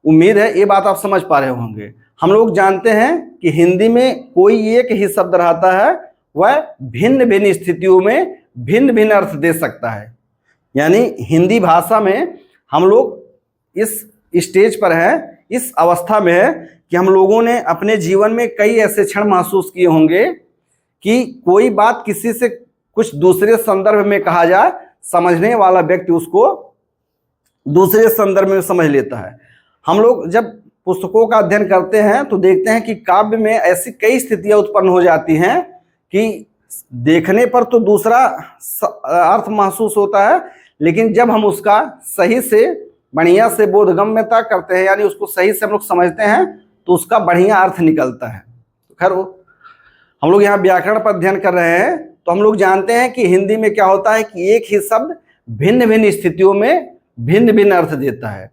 उम्मीद है ये बात आप समझ पा रहे होंगे। हम लोग जानते हैं कि हिंदी में कोई एक ही शब्द रहता है, वह भिन्न भिन्न स्थितियों में भिन्न भिन्न अर्थ दे सकता है। यानी हिंदी भाषा में हम लोग इस स्टेज पर हैं, इस अवस्था में है कि हम लोगों ने अपने जीवन में कई ऐसे क्षण महसूस किए होंगे कि कोई बात किसी से कुछ दूसरे संदर्भ में कहा जाए, समझने वाला व्यक्ति उसको दूसरे संदर्भ में समझ लेता है। हम लोग जब पुस्तकों का अध्ययन करते हैं तो देखते हैं कि काव्य में ऐसी कई स्थितियां उत्पन्न हो जाती हैं कि देखने पर तो दूसरा अर्थ महसूस होता है, लेकिन जब हम उसका सही से बढ़िया से बोधगम्यता करते हैं, यानी उसको सही से हम लोग समझते हैं, तो उसका बढ़िया अर्थ निकलता है। खैर हम लोग यहाँ व्याकरण पर अध्ययन कर रहे हैं तो हम लोग जानते हैं कि हिंदी में क्या होता है कि एक ही शब्द भिन्न भिन्न स्थितियों में भिन्न भिन्न अर्थ देता है।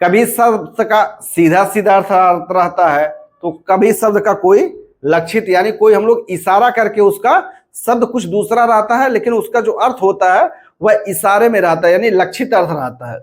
कभी शब्द का सीधा सीधा अर्थ रहता है तो कभी शब्द का कोई लक्षित, यानी कोई हम लोग इशारा करके उसका शब्द कुछ दूसरा रहता है लेकिन उसका जो अर्थ होता है वह इशारे में रहता है, यानी लक्षित अर्थ रहता है।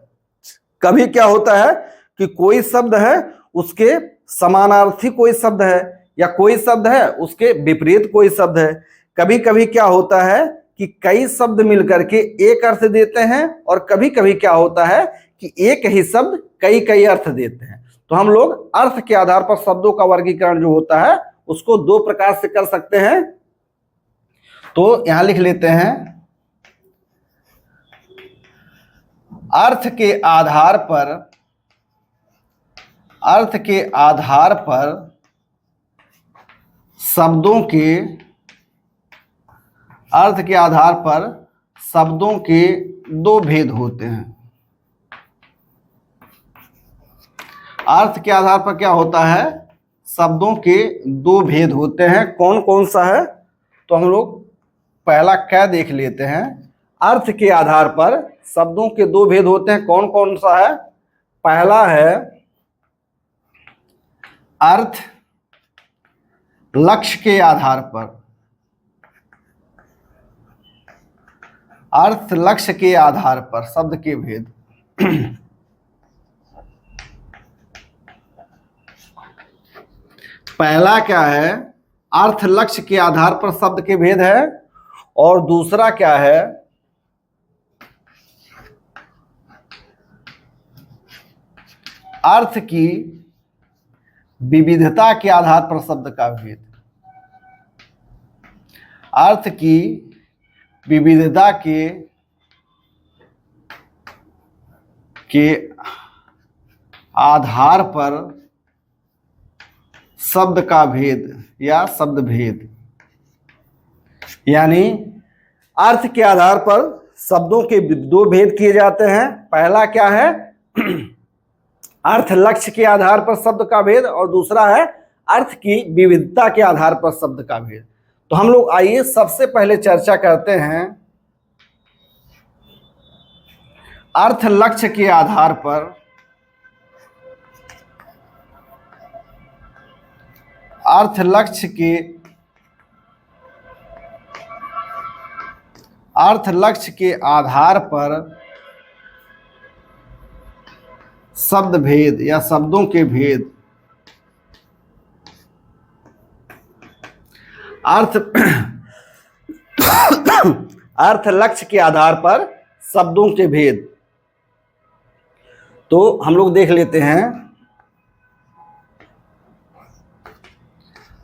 कभी क्या होता है कि कोई शब्द है उसके समानार्थी कोई शब्द है, या कोई शब्द है उसके विपरीत कोई शब्द है। कभी कभी क्या होता है कि कई शब्द मिलकर के एक अर्थ देते हैं, और कभी कभी क्या होता है कि एक ही शब्द कई कई अर्थ देते हैं। तो हम लोग अर्थ के आधार पर शब्दों का वर्गीकरण जो होता है उसको दो प्रकार से कर सकते हैं। तो यहां लिख लेते हैं, अर्थ के आधार पर, अर्थ के आधार पर शब्दों के, अर्थ के आधार पर शब्दों के दो भेद होते हैं। अर्थ के आधार पर क्या होता है? शब्दों के दो भेद होते हैं। कौन कौन सा है? तो हम लोग पहला क्या देख लेते हैं। अर्थ के आधार पर शब्दों के दो भेद होते हैं। कौन कौन सा है? पहला है अर्थ लक्ष्य के आधार पर, अर्थ लक्ष्य के आधार पर शब्द के भेद। पहला क्या है, अर्थ लक्ष्य के आधार पर शब्द के भेद है, और दूसरा क्या है, अर्थ की विविधता के आधार पर शब्द का भेद। अर्थ की विविधता के आधार पर शब्द का भेद या शब्द भेद। यानी अर्थ के आधार पर शब्दों के दो भेद किए जाते हैं। पहला क्या है, अर्थ लक्ष्य के आधार पर शब्द का भेद, और दूसरा है अर्थ की विविधता के आधार पर शब्द का भेद। तो हम लोग आइए सबसे पहले चर्चा करते हैं अर्थ लक्ष्य के आधार पर अर्थ लक्ष्य के आधार पर शब्द भेद या शब्दों के भेद। अर्थ लक्ष्य के आधार पर शब्दों के भेद। तो हम लोग देख लेते हैं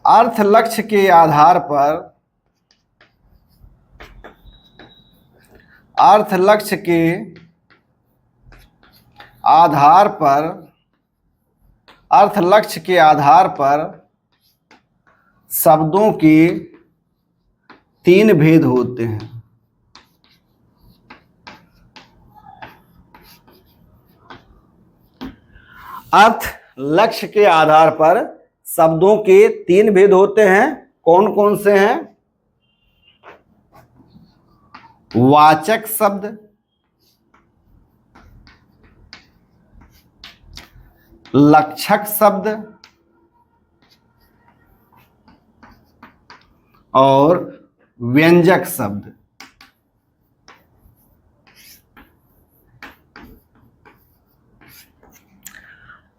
अर्थ लक्ष्य के आधार पर शब्दों के तीन भेद होते हैं। अर्थ लक्ष्य के आधार पर शब्दों के तीन भेद होते हैं। कौन कौन से हैं? वाचक शब्द, लक्षक शब्द और व्यंजक शब्द।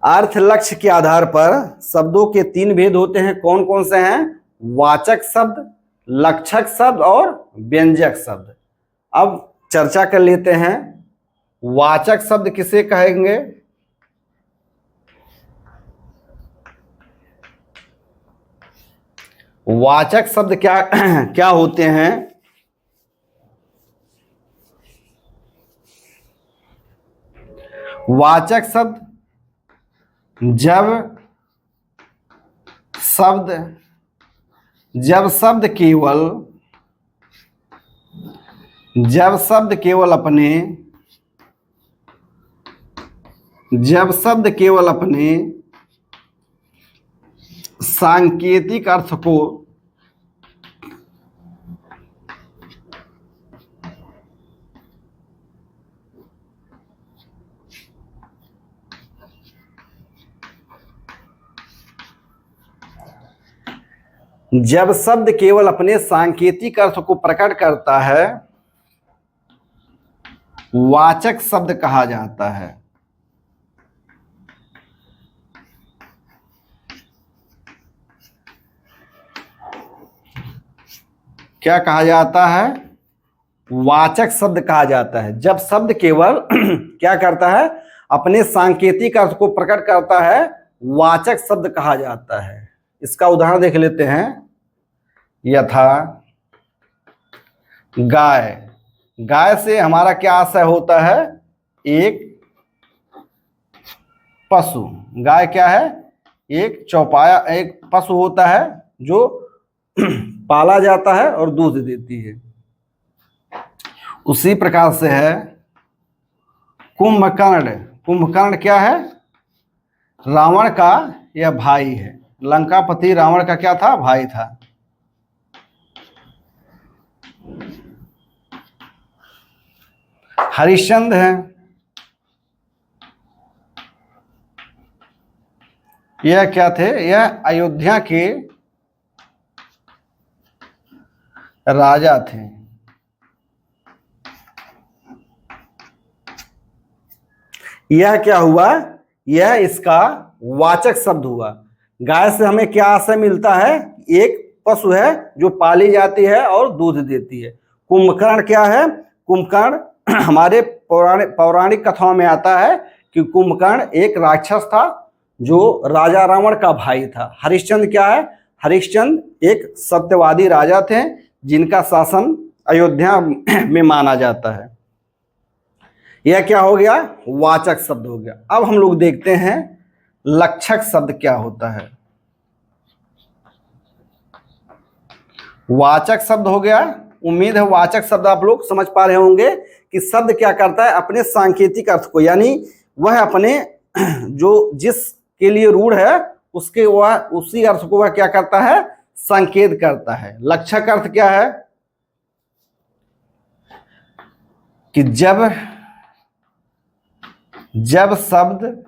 अर्थ लक्ष्य के आधार पर शब्दों के तीन भेद होते हैं। कौन कौन से हैं? वाचक शब्द, लक्षक शब्द और व्यंजक शब्द। अब चर्चा कर लेते हैं वाचक शब्द किसे कहेंगे। वाचक शब्द क्या क्या होते हैं? वाचक शब्द जब शब्द केवल अपने सांकेतिक अर्थ को प्रकट करता है, वाचक शब्द कहा जाता है। क्या कहा जाता है? वाचक शब्द कहा जाता है। जब शब्द केवल क्या करता है? अपने सांकेतिक अर्थ को प्रकट करता है, वाचक शब्द कहा जाता है। इसका उदाहरण देख लेते हैं। यथा गाय। गाय से हमारा क्या आशय होता है? एक पशु। गाय क्या है? एक चौपाया, एक पशु होता है जो पाला जाता है और दूध देती है। उसी प्रकार से है कुंभकर्ण। कुंभकर्ण क्या है? रावण का यह भाई है। लंकापति रावण का क्या था? भाई था। हरिश्चंद्र है, यह क्या थे? यह अयोध्या के राजा थे। यह क्या हुआ? यह इसका वाचक शब्द हुआ। गाय से हमें क्या आशय मिलता है? एक पशु है जो पाली जाती है और दूध देती है। कुंभकर्ण क्या है? कुंभकर्ण हमारे पौराणिक कथाओं में आता है कि कुंभकर्ण एक राक्षस था जो राजा रावण का भाई था। हरिश्चंद्र क्या है? हरिश्चंद्र एक सत्यवादी राजा थे जिनका शासन अयोध्या में माना जाता है। यह क्या हो गया? वाचक शब्द हो गया। अब हम लोग देखते हैं लक्षक शब्द क्या होता है। वाचक शब्द हो गया। उम्मीद है वाचक शब्द आप लोग समझ पा रहे होंगे कि शब्द क्या करता है? अपने सांकेतिक अर्थ को, यानी वह अपने जो जिसके लिए रूढ़ है उसके वह उसी अर्थ को वह क्या करता है? संकेत करता है। लक्षक अर्थ क्या है? कि जब शब्द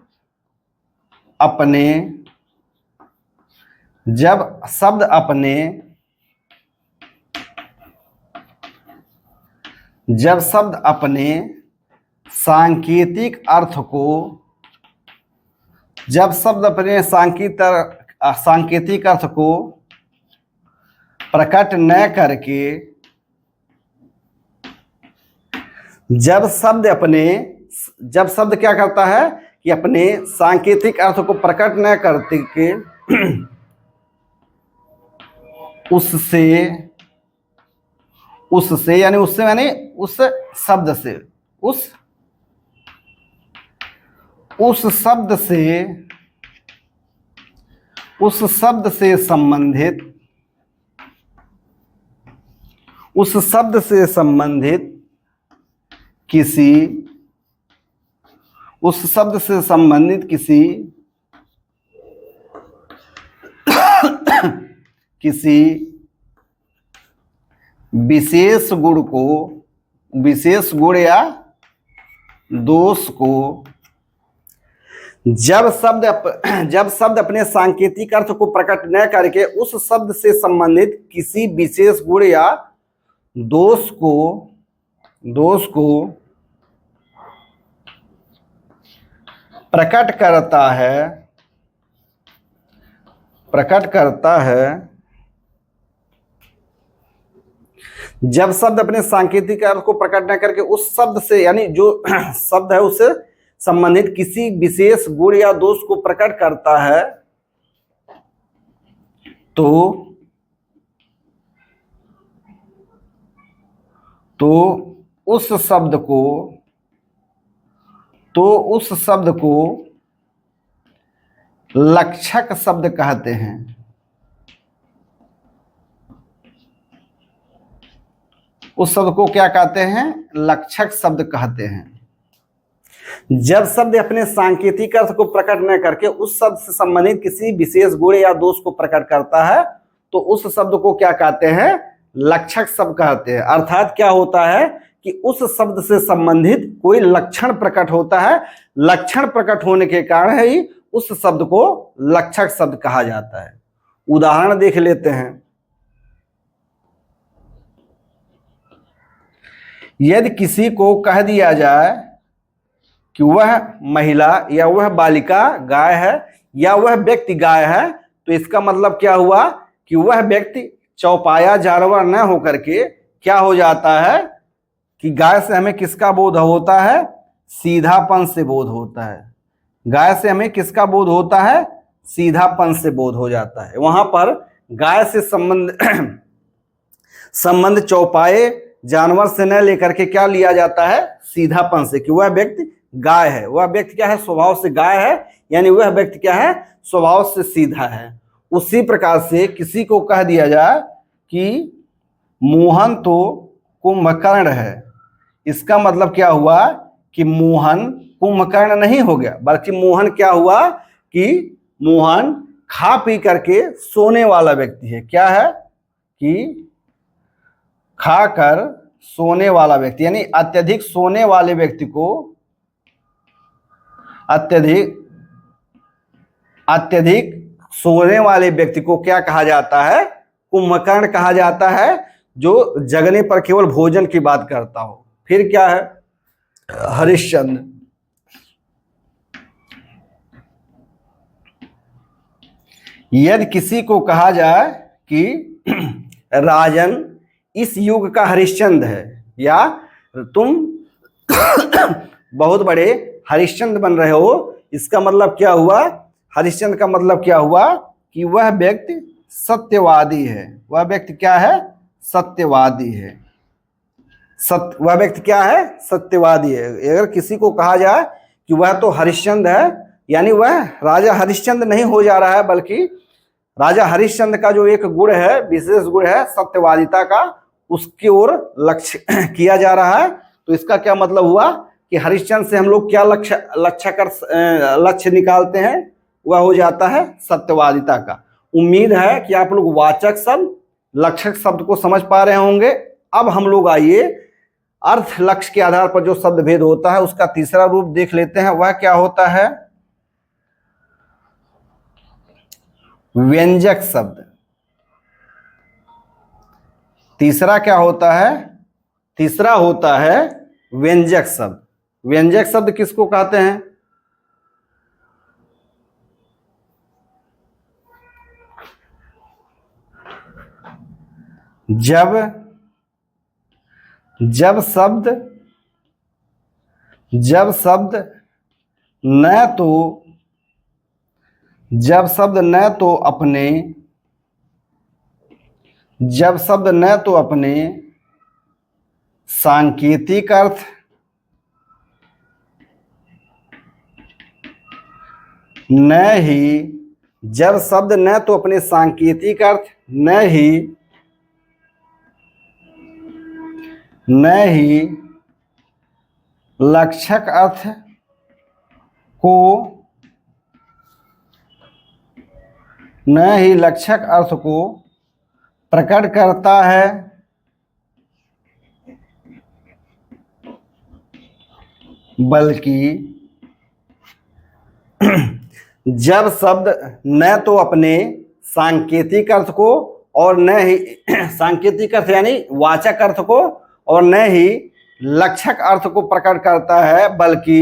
अपने सांकेतिक अर्थ को प्रकट न करके, जब शब्द क्या करता है कि अपने सांकेतिक अर्थ को प्रकट न करते के उससे यानी उस शब्द से संबंधित किसी विशेष गुण या दोष को जब शब्द अपने सांकेतिक अर्थ को प्रकट न करके उस शब्द से संबंधित किसी विशेष गुण या दोष को प्रकट करता है, जब शब्द अपने सांकेतिक अर्थ को प्रकट न करके उस शब्द से, यानी जो शब्द है उससे संबंधित किसी विशेष गुण या दोष को प्रकट करता है, तो उस शब्द को लक्षक शब्द कहते हैं। उस शब्द को क्या कहते हैं? लक्षक शब्द कहते हैं। जब शब्द अपने सांकेतिक अर्थ को प्रकट न करके उस शब्द से संबंधित किसी विशेष गुण या दोष को प्रकट करता है, तो उस शब्द को क्या कहते हैं? लक्षक शब्द कहते हैं। अर्थात क्या होता है कि उस शब्द से संबंधित कोई लक्षण प्रकट होता है, लक्षण प्रकट होने के कारण ही उस शब्द को लक्षक शब्द कहा जाता है। उदाहरण देख लेते हैं। यदि किसी को कह दिया जाए कि वह महिला या वह बालिका गाय है या वह व्यक्ति गाय है, तो इसका मतलब क्या हुआ कि वह व्यक्ति चौपाया जानवर न होकर के क्या हो जाता है कि गाय से हमें किसका बोध होता है? सीधापन से बोध होता है। गाय से हमें किसका बोध होता है? सीधापन से बोध हो जाता है। वहां पर गाय से संबंध चौपाए जानवर से न लेकर के क्या लिया जाता है? सीधापन से, कि वह व्यक्ति गाय है। वह व्यक्ति क्या है? स्वभाव से गाय है, यानी वह व्यक्ति क्या है? स्वभाव से सीधा है। उसी प्रकार से किसी को कह दिया जाए कि मोहन तो कुंभकर्ण है, इसका मतलब क्या हुआ कि मोहन कुंभकर्ण नहीं हो गया, बल्कि मोहन क्या हुआ कि मोहन खा पी करके सोने वाला व्यक्ति है। क्या है? कि खाकर सोने वाला व्यक्ति, यानी अत्यधिक सोने वाले व्यक्ति को अत्यधिक सोने वाले व्यक्ति को क्या कहा जाता है? कुंभकर्ण कहा जाता है, जो जगने पर केवल भोजन की बात करता हो। फिर क्या है? हरिश्चंद्र। यदि किसी को कहा जाए कि राजन इस युग का हरिश्चंद्र है, या तुम बहुत बड़े हरिश्चंद्र बन रहे हो, इसका मतलब क्या हुआ? हरिश्चंद्र का मतलब क्या हुआ कि वह व्यक्ति सत्यवादी है। वह व्यक्ति क्या है? सत्यवादी है। वह व्यक्ति क्या है? सत्यवादी है। अगर किसी को कहा जाए कि वह तो हरिश्चंद्र है, यानी वह राजा हरिश्चंद्र नहीं हो जा रहा है, बल्कि राजा हरिश्चंद्र का जो एक गुण है, विशेष गुण है सत्यवादिता का, उसकी ओर लक्ष्य किया जा रहा है। तो इसका क्या मतलब हुआ कि हरिश्चंद्र से हम लोग क्या लक्ष्य निकालते हैं? वह हो जाता है सत्यवादिता का। उम्मीद है कि आप लोग वाचक शब्द, लक्षक शब्द को समझ पा रहे होंगे। अब हम लोग आइए अर्थ लक्ष्य के आधार पर जो शब्द भेद होता है उसका तीसरा रूप देख लेते हैं। वह क्या होता है? व्यंजक शब्द। तीसरा क्या होता है? तीसरा होता है व्यंजक शब्द। व्यंजक शब्द किसको कहते हैं? जब शब्द न तो अपने सांकेतिक अर्थ, जब शब्द न तो अपने सांकेतिक अर्थ, न ही लक्षक अर्थ को प्रकट करता है, बल्कि जब शब्द न तो अपने सांकेतिक अर्थ को और न ही सांकेतिक अर्थ यानी वाचक अर्थ को और न ही लक्षक अर्थ को प्रकट करता है, बल्कि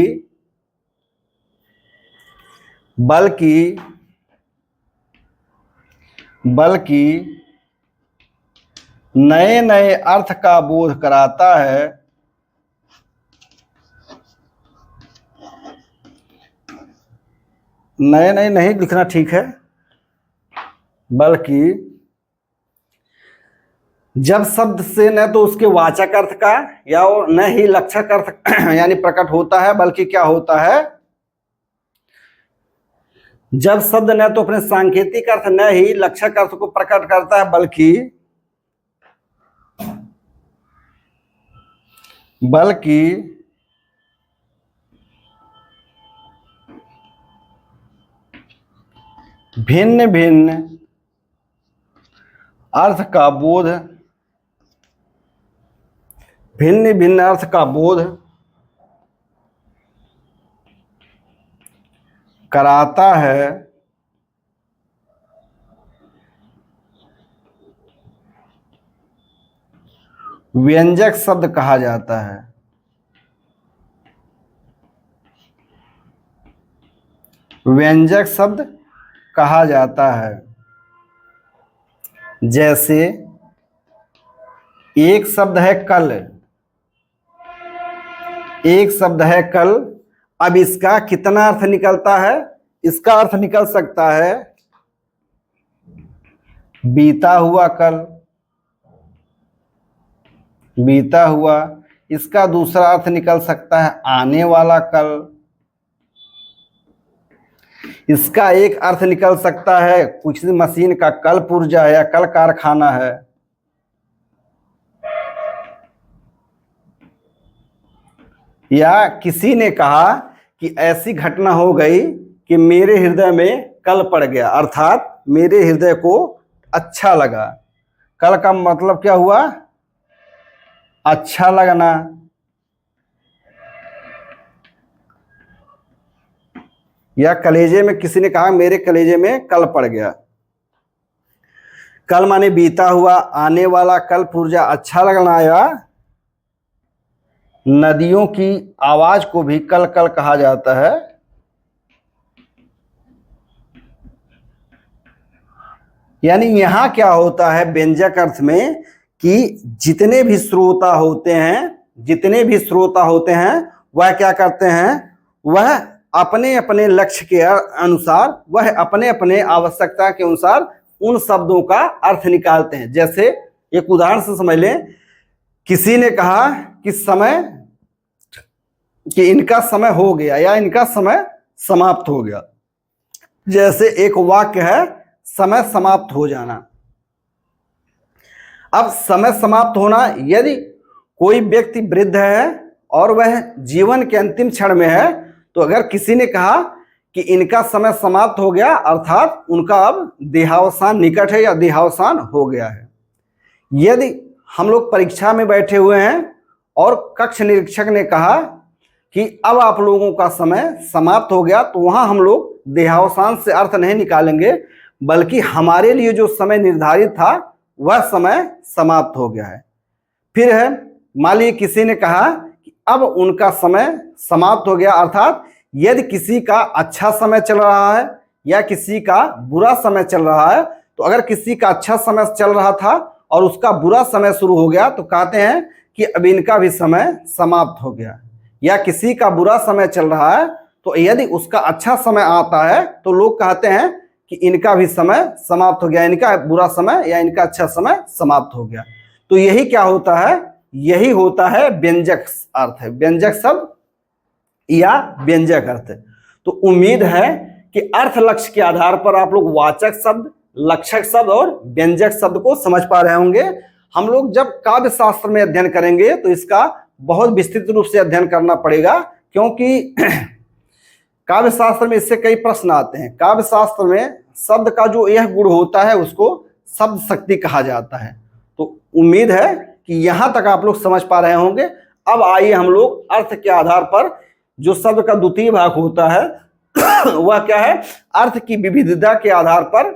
नए नए अर्थ का बोध कराता है, नए नए नहीं लिखना ठीक है, बल्कि जब शब्द से न तो उसके वाचक अर्थ का या न ही लक्षक अर्थ यानी प्रकट होता है, बल्कि क्या होता है? जब शब्द न तो अपने सांकेतिक अर्थ न ही लक्षक अर्थ को प्रकट करता है, बल्कि भिन्न भिन्न अर्थ का बोध कराता है, व्यंजक शब्द कहा जाता है। व्यंजक शब्द कहा जाता है। जैसे एक शब्द है कल, अब इसका कितना अर्थ निकलता है? इसका अर्थ निकल सकता है बीता हुआ कल, बीता हुआ। इसका दूसरा अर्थ निकल सकता है आने वाला कल। इसका एक अर्थ निकल सकता है कुछ मशीन का कल पुर्जा है या कल कारखाना है। या किसी ने कहा कि ऐसी घटना हो गई कि मेरे हृदय में कल पड़ गया, अर्थात मेरे हृदय को अच्छा लगा। कल का मतलब क्या हुआ? अच्छा लगना। या कलेजे में किसी ने कहा मेरे कलेजे में कल पड़ गया। कल माने बीता हुआ, आने वाला, कल पुर्जा, अच्छा लगना। या नदियों की आवाज को भी कल कल कहा जाता है। यानी यहाँ क्या होता है व्यंजक अर्थ में कि जितने भी श्रोता होते हैं वह क्या करते हैं, वह अपने अपने लक्ष्य के अनुसार, वह अपने अपने आवश्यकता के अनुसार उन शब्दों का अर्थ निकालते हैं। जैसे एक उदाहरण से समझ लें, किसी ने कहा कि इनका समय हो गया या इनका समय समाप्त हो गया। जैसे एक वाक्य है समय समाप्त हो जाना। अब समय समाप्त होना, यदि कोई व्यक्ति वृद्ध है और वह जीवन के अंतिम क्षण में है, तो अगर किसी ने कहा कि इनका समय समाप्त हो गया, अर्थात उनका अब देहावसान निकट है या देहावसान हो गया है। यदि हम लोग परीक्षा में बैठे हुए हैं और कक्ष निरीक्षक ने कहा कि अब आप लोगों का समय समाप्त हो गया, तो वहां हम लोग देहावसान से अर्थ नहीं निकालेंगे, बल्कि हमारे लिए जो समय निर्धारित था वह समय समाप्त हो गया है। फिर है, मान लीजिए किसी ने कहा कि अब उनका समय समाप्त हो गया, अर्थात यदि किसी का अच्छा समय चल रहा है या किसी का बुरा समय चल रहा है, तो अगर किसी का अच्छा समय चल रहा था और उसका बुरा समय शुरू हो गया, तो कहते हैं कि अब इनका भी समय समाप्त हो गया। या किसी का बुरा समय चल रहा है, तो यदि उसका अच्छा समय आता है तो लोग कहते हैं कि इनका भी समय समाप्त हो गया, इनका बुरा समय या इनका अच्छा समय समाप्त हो गया। तो यही क्या होता है, यही होता है व्यंजक अर्थ है, व्यंजक शब्द या व्यंजक अर्थ। तो उम्मीद है कि अर्थ लक्ष्य के आधार पर आप लोग वाचक शब्द, लक्षक शब्द और व्यंजक शब्द को समझ पा रहे होंगे। हम लोग जब काव्य शास्त्र में अध्ययन करेंगे तो इसका बहुत विस्तृत रूप से अध्ययन करना पड़ेगा, क्योंकि काव्य शास्त्र में इससे कई प्रश्न आते हैं। काव्य शास्त्र में शब्द का जो यह गुण होता है उसको शब्द शक्ति कहा जाता है। तो उम्मीद है कि यहां तक आप लोग समझ पा रहे होंगे। अब आइए हम लोग अर्थ के आधार पर जो शब्द का द्वितीय भाग होता है वह क्या है, अर्थ की विविधता के आधार पर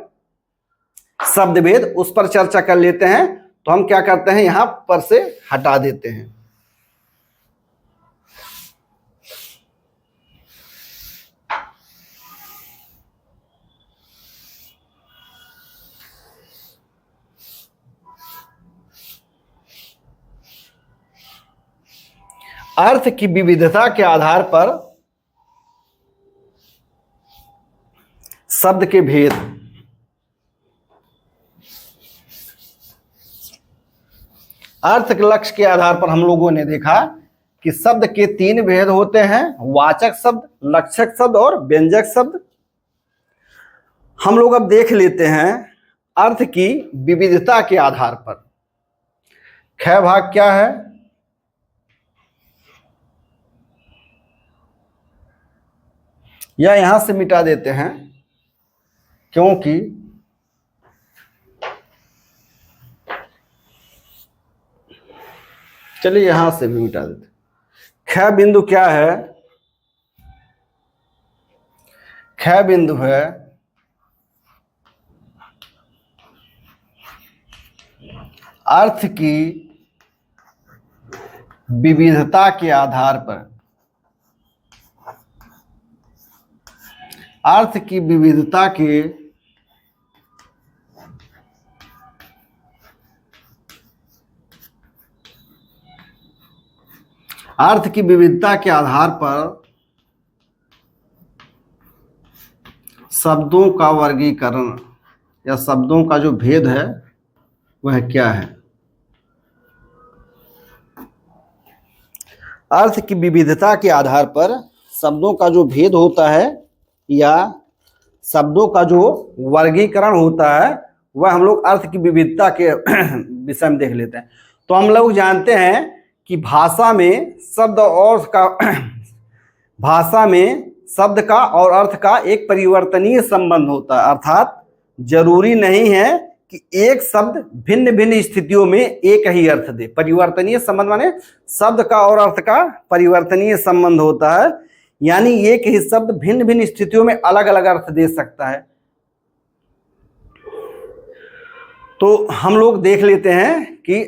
शब्द भेद, उस पर चर्चा कर लेते हैं। तो हम क्या करते हैं, यहां पर से हटा देते हैं। अर्थ की विविधता के आधार पर शब्द के भेद। अर्थ के लक्ष्य के आधार पर हम लोगों ने देखा कि शब्द के 3 भेद होते हैं, वाचक शब्द, लक्षक शब्द और व्यंजक शब्द। हम लोग अब देख लेते हैं अर्थ की विविधता के आधार पर। ख भाग क्या है, या यहां से मिटा देते हैं, क्योंकि चलिए यहां से भी मिटा देते। ख बिंदु क्या है, ख बिंदु है अर्थ की विविधता के आधार पर, अर्थ की विविधता के आधार पर शब्दों का वर्गीकरण या शब्दों का जो भेद है वह क्या है। अर्थ की विविधता के आधार पर शब्दों का जो भेद होता है या शब्दों का जो वर्गीकरण होता है वह हम लोग अर्थ की विविधता के विषय में देख लेते हैं। तो हम लोग जानते हैं कि भाषा में शब्द का और अर्थ का एक परिवर्तनीय संबंध होता है, अर्थात जरूरी नहीं है कि एक शब्द भिन्न भिन्न स्थितियों में एक ही अर्थ दे। परिवर्तनीय संबंध माने शब्द का और अर्थ का परिवर्तनीय संबंध होता है, यानी एक ही शब्द भिन्न भिन्न स्थितियों में अलग अलग अर्थ दे सकता है। तो हम लोग देख लेते हैं कि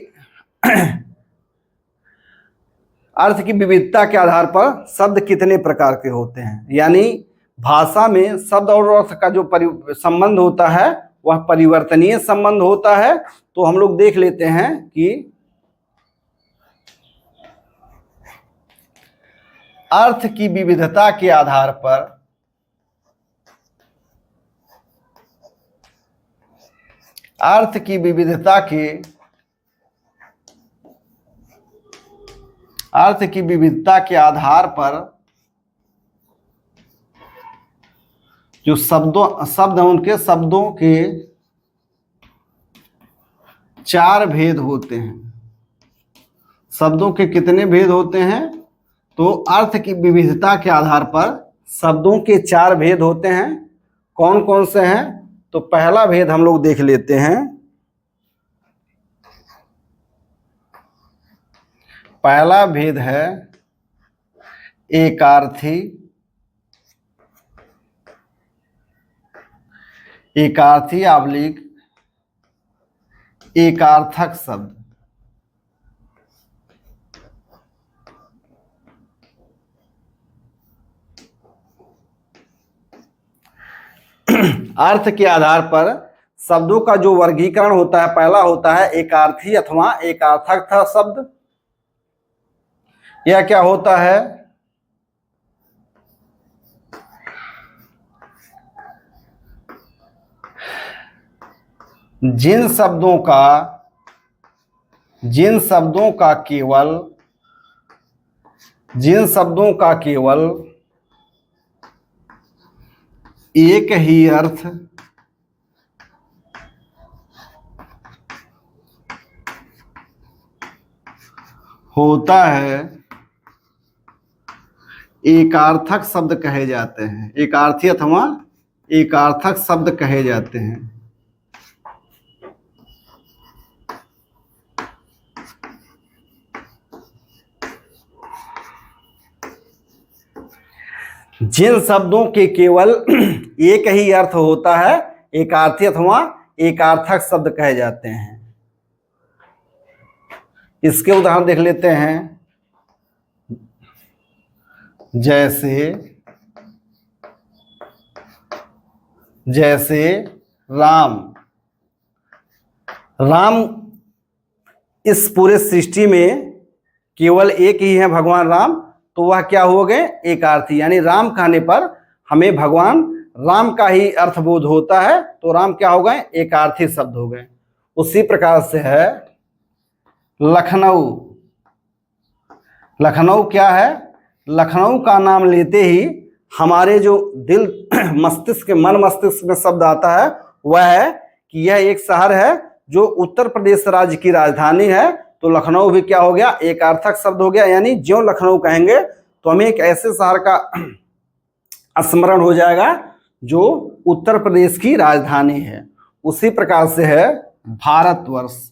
अर्थ की विविधता के आधार पर शब्द कितने प्रकार के होते हैं। यानी भाषा में शब्द और अर्थ का जो संबंध होता है वह परिवर्तनीय संबंध होता है। तो हम लोग देख लेते हैं कि अर्थ की विविधता के आधार पर अर्थ की विविधता के आधार पर जो शब्द हैं उनके शब्दों के 4 भेद होते हैं। शब्दों के कितने भेद होते हैं? तो अर्थ की विविधता के आधार पर शब्दों के 4 भेद होते हैं। कौन कौन से हैं? तो पहला भेद हम लोग देख लेते हैं। पहला भेद है एकार्थी, / एकार्थक शब्द। अर्थ के आधार पर शब्दों का जो वर्गीकरण होता है, पहला होता है एकार्थी अथवा एकार्थक शब्द। यह क्या होता है? जिन शब्दों का केवल एक ही अर्थ होता है, एकार्थक शब्द कहे जाते हैं। एकार्थी अथवा एकार्थक शब्द कहे जाते हैं। जिन शब्दों के केवल एक ही अर्थ होता है, एकार्थी अथवा एकार्थक शब्द कहे जाते हैं। इसके उदाहरण देख लेते हैं। जैसे राम। इस पूरे सृष्टि में केवल एक ही है, भगवान राम। तो वह क्या हो गए? एकार्थी। यानी राम कहने पर हमें भगवान राम का ही अर्थबोध होता है, तो राम क्या हो गए? एकार्थी शब्द हो गए। उसी प्रकार से है लखनऊ। लखनऊ क्या है? लखनऊ का नाम लेते ही हमारे जो दिल मस्तिष्क मन मस्तिष्क में शब्द आता है वह है कि यह एक शहर है जो उत्तर प्रदेश राज्य की राजधानी है। तो लखनऊ भी क्या हो गया? एकार्थक शब्द हो गया। यानी जो लखनऊ कहेंगे तो हमें एक ऐसे शहर का स्मरण हो जाएगा जो उत्तर प्रदेश की राजधानी है। उसी प्रकार से है भारतवर्ष।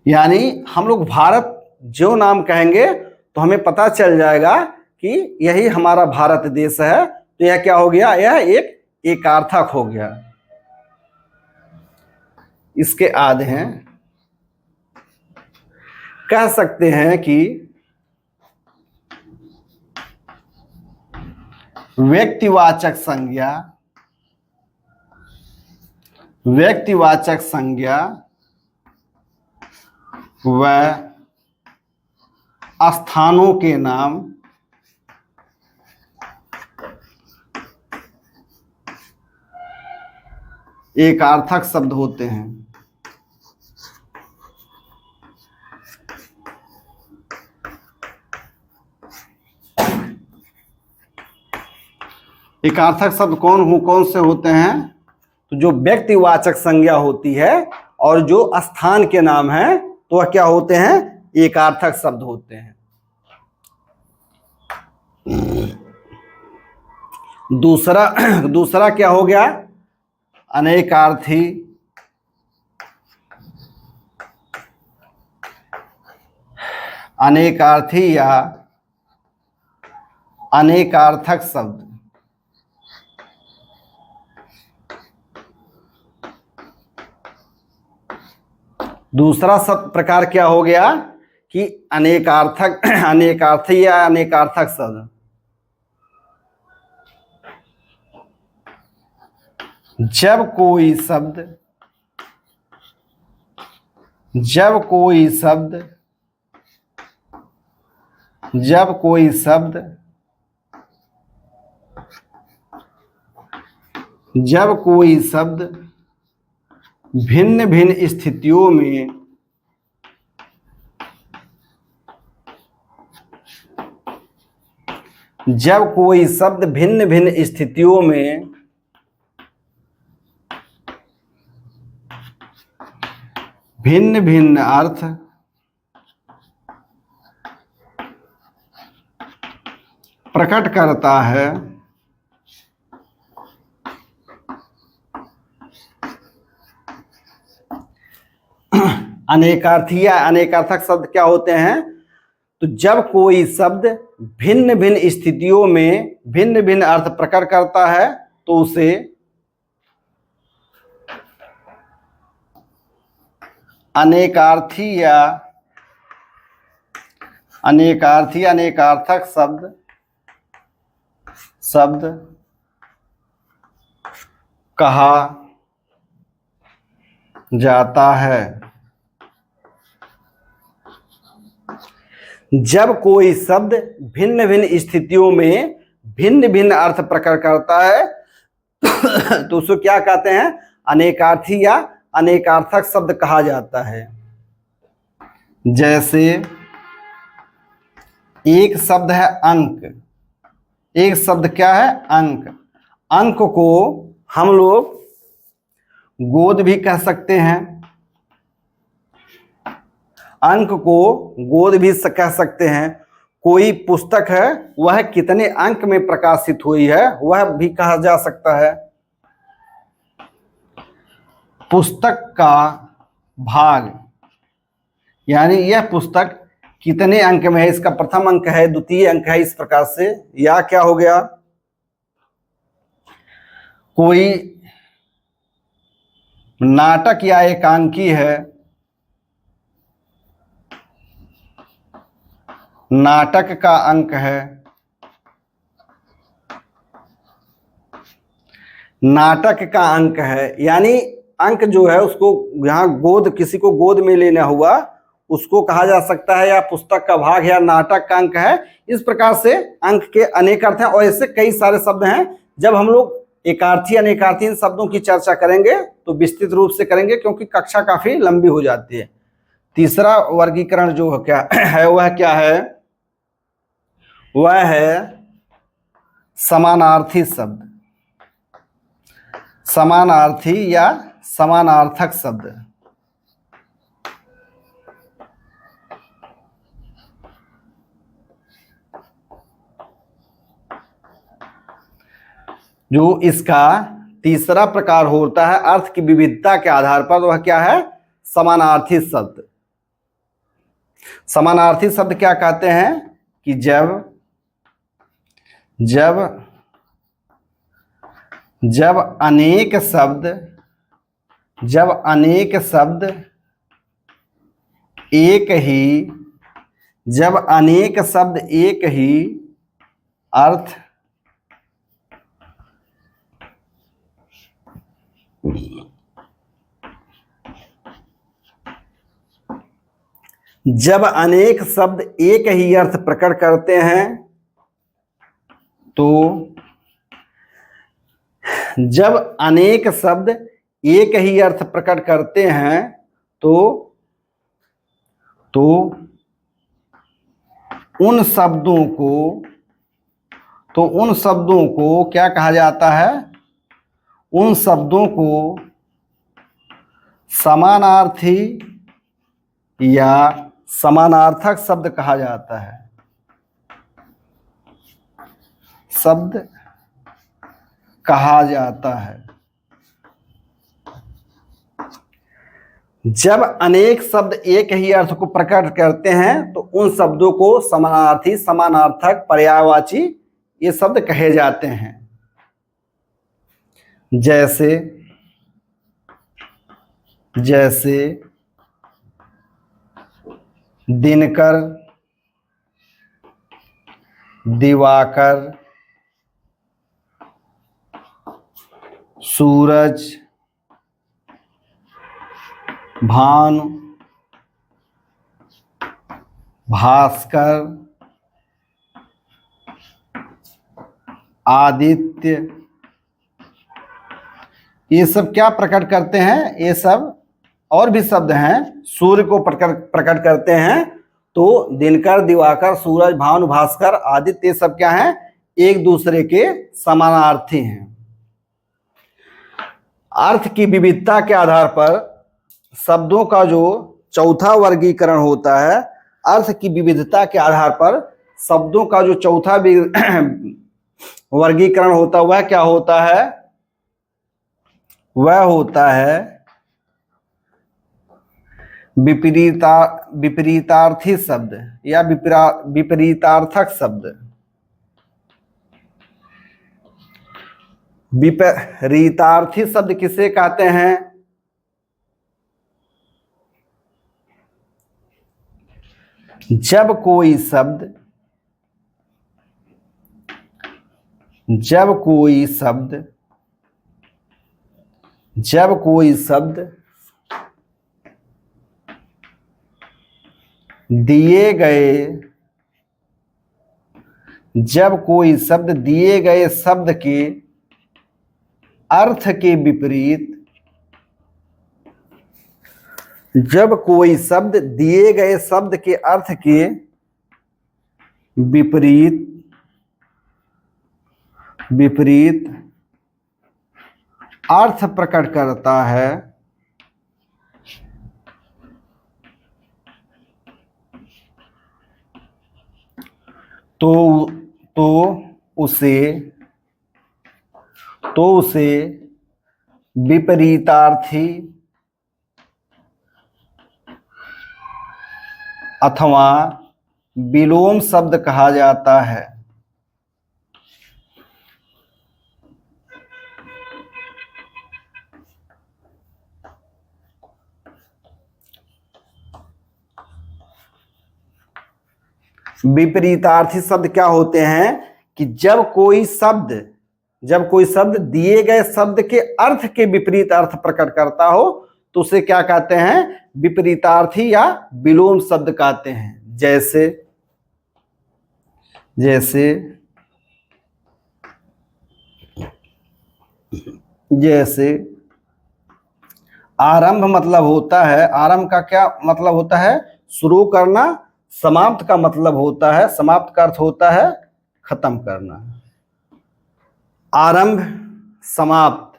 यानी हम लोग भारत जो नाम कहेंगे तो हमें पता चल जाएगा कि यही हमारा भारत देश है। तो यह क्या हो गया? यह एक एकार्थक हो गया। इसके आदि हैं, कह सकते हैं कि व्यक्तिवाचक संज्ञा व स्थानों के नाम एकार्थक शब्द होते हैं। एकार्थक शब्द कौन से होते हैं? तो जो व्यक्तिवाचक संज्ञा होती है और जो स्थान के नाम है तो वह क्या होते हैं? एकार्थक शब्द होते हैं। दूसरा क्या हो गया? अनेकार्थी या अनेकार्थक शब्द। दूसरा शब्द प्रकार क्या हो गया कि अनेकार्थी या अनेकार्थक शब्द। जब कोई शब्द जब कोई शब्द जब कोई शब्द जब कोई शब्द भिन्न भिन्न स्थितियों में जब कोई शब्द भिन्न भिन्न स्थितियों में भिन्न भिन्न अर्थ प्रकट करता है, अनेकार्थी या अनेकार्थक शब्द क्या होते हैं? तो जब कोई शब्द भिन्न भिन्न स्थितियों में भिन्न भिन्न अर्थ प्रकट करता है तो उसे अनेकार्थी या अनेकार्थक शब्द कहा जाता है। जब कोई शब्द भिन्न भिन्न स्थितियों में भिन्न भिन्न अर्थ प्रकट करता है तो उसको क्या कहते हैं? अनेकार्थी या अनेकार्थक शब्द कहा जाता है। जैसे एक शब्द है अंक। एक शब्द क्या है? अंक। अंक को हम लोग गोद भी कह सकते हैं, अंक को गोद भी कह सकते हैं। कोई पुस्तक है वह कितने अंक में प्रकाशित हुई है वह भी कहा जा सकता है। पुस्तक का भाग यानी यह पुस्तक कितने अंक में है, इसका प्रथम अंक है, द्वितीय अंक है, इस प्रकार से। या क्या हो गया? कोई नाटक या एकांकी है, नाटक का अंक है, नाटक का अंक है। यानी अंक जो है उसको यहाँ गोद, किसी को गोद में लेना हुआ उसको कहा जा सकता है, या पुस्तक का भाग है या नाटक का अंक है। इस प्रकार से अंक के अनेक अर्थ हैं और ऐसे कई सारे शब्द हैं। जब हम लोग एकार्थी अनेकार्थी इन शब्दों की चर्चा करेंगे तो विस्तृत रूप से करेंगे क्योंकि कक्षा काफी लंबी हो जाती है। तीसरा वर्गीकरण जो क्या है वह क्या है? वह है समानार्थी शब्द, समानार्थी या समानार्थक शब्द। जो इसका तीसरा प्रकार होता है अर्थ की विविधता के आधार पर, वह क्या है? समानार्थी शब्द। समानार्थी शब्द क्या कहते हैं कि जब अनेक शब्द एक ही अर्थ जब अनेक शब्द एक ही अर्थ प्रकट करते हैं तो जब अनेक शब्द एक ही अर्थ प्रकट करते हैं तो उन शब्दों को क्या कहा जाता है? उन शब्दों को समानार्थी या समानार्थक शब्द कहा जाता है। शब्द कहा जाता है। जब अनेक शब्द एक ही अर्थ को प्रकट करते हैं तो उन शब्दों को समानार्थी, समानार्थक, पर्यायवाची ये शब्द कहे जाते हैं। जैसे दिनकर, दिवाकर, सूरज, भानु, भास्कर, आदित्य, ये सब क्या प्रकट करते हैं? ये सब और भी शब्द हैं, सूर्य को प्रकट करते हैं। तो दिनकर, दिवाकर, सूरज, भानु, भास्कर, आदित्य, ये सब क्या हैं? एक दूसरे के समानार्थी हैं। अर्थ की विविधता के आधार पर शब्दों का जो चौथा वर्गीकरण होता है, अर्थ की विविधता के आधार पर शब्दों का जो चौथा वर्गीकरण होता है, वह क्या होता है? वह होता है विपरीतार्थी शब्द या विपरीतार्थक शब्द। विपरीतार्थी शब्द किसे कहते हैं? जब कोई शब्द दिए गए शब्द के अर्थ के विपरीत, जब कोई शब्द दिए गए शब्द के अर्थ के विपरीत अर्थ प्रकट करता है, तो उसे विपरीतार्थी अथवा विलोम शब्द कहा जाता है। विपरीतार्थी शब्द क्या होते हैं कि जब कोई शब्द दिए गए शब्द के अर्थ के विपरीत अर्थ प्रकट करता हो, तो उसे क्या कहते हैं? विपरीतार्थी या विलोम शब्द कहते हैं। जैसे आरंभ मतलब होता है, आरंभ का क्या मतलब होता है? शुरू करना। समाप्त का मतलब होता है, समाप्त का अर्थ होता है खत्म करना। आरंभ, समाप्त।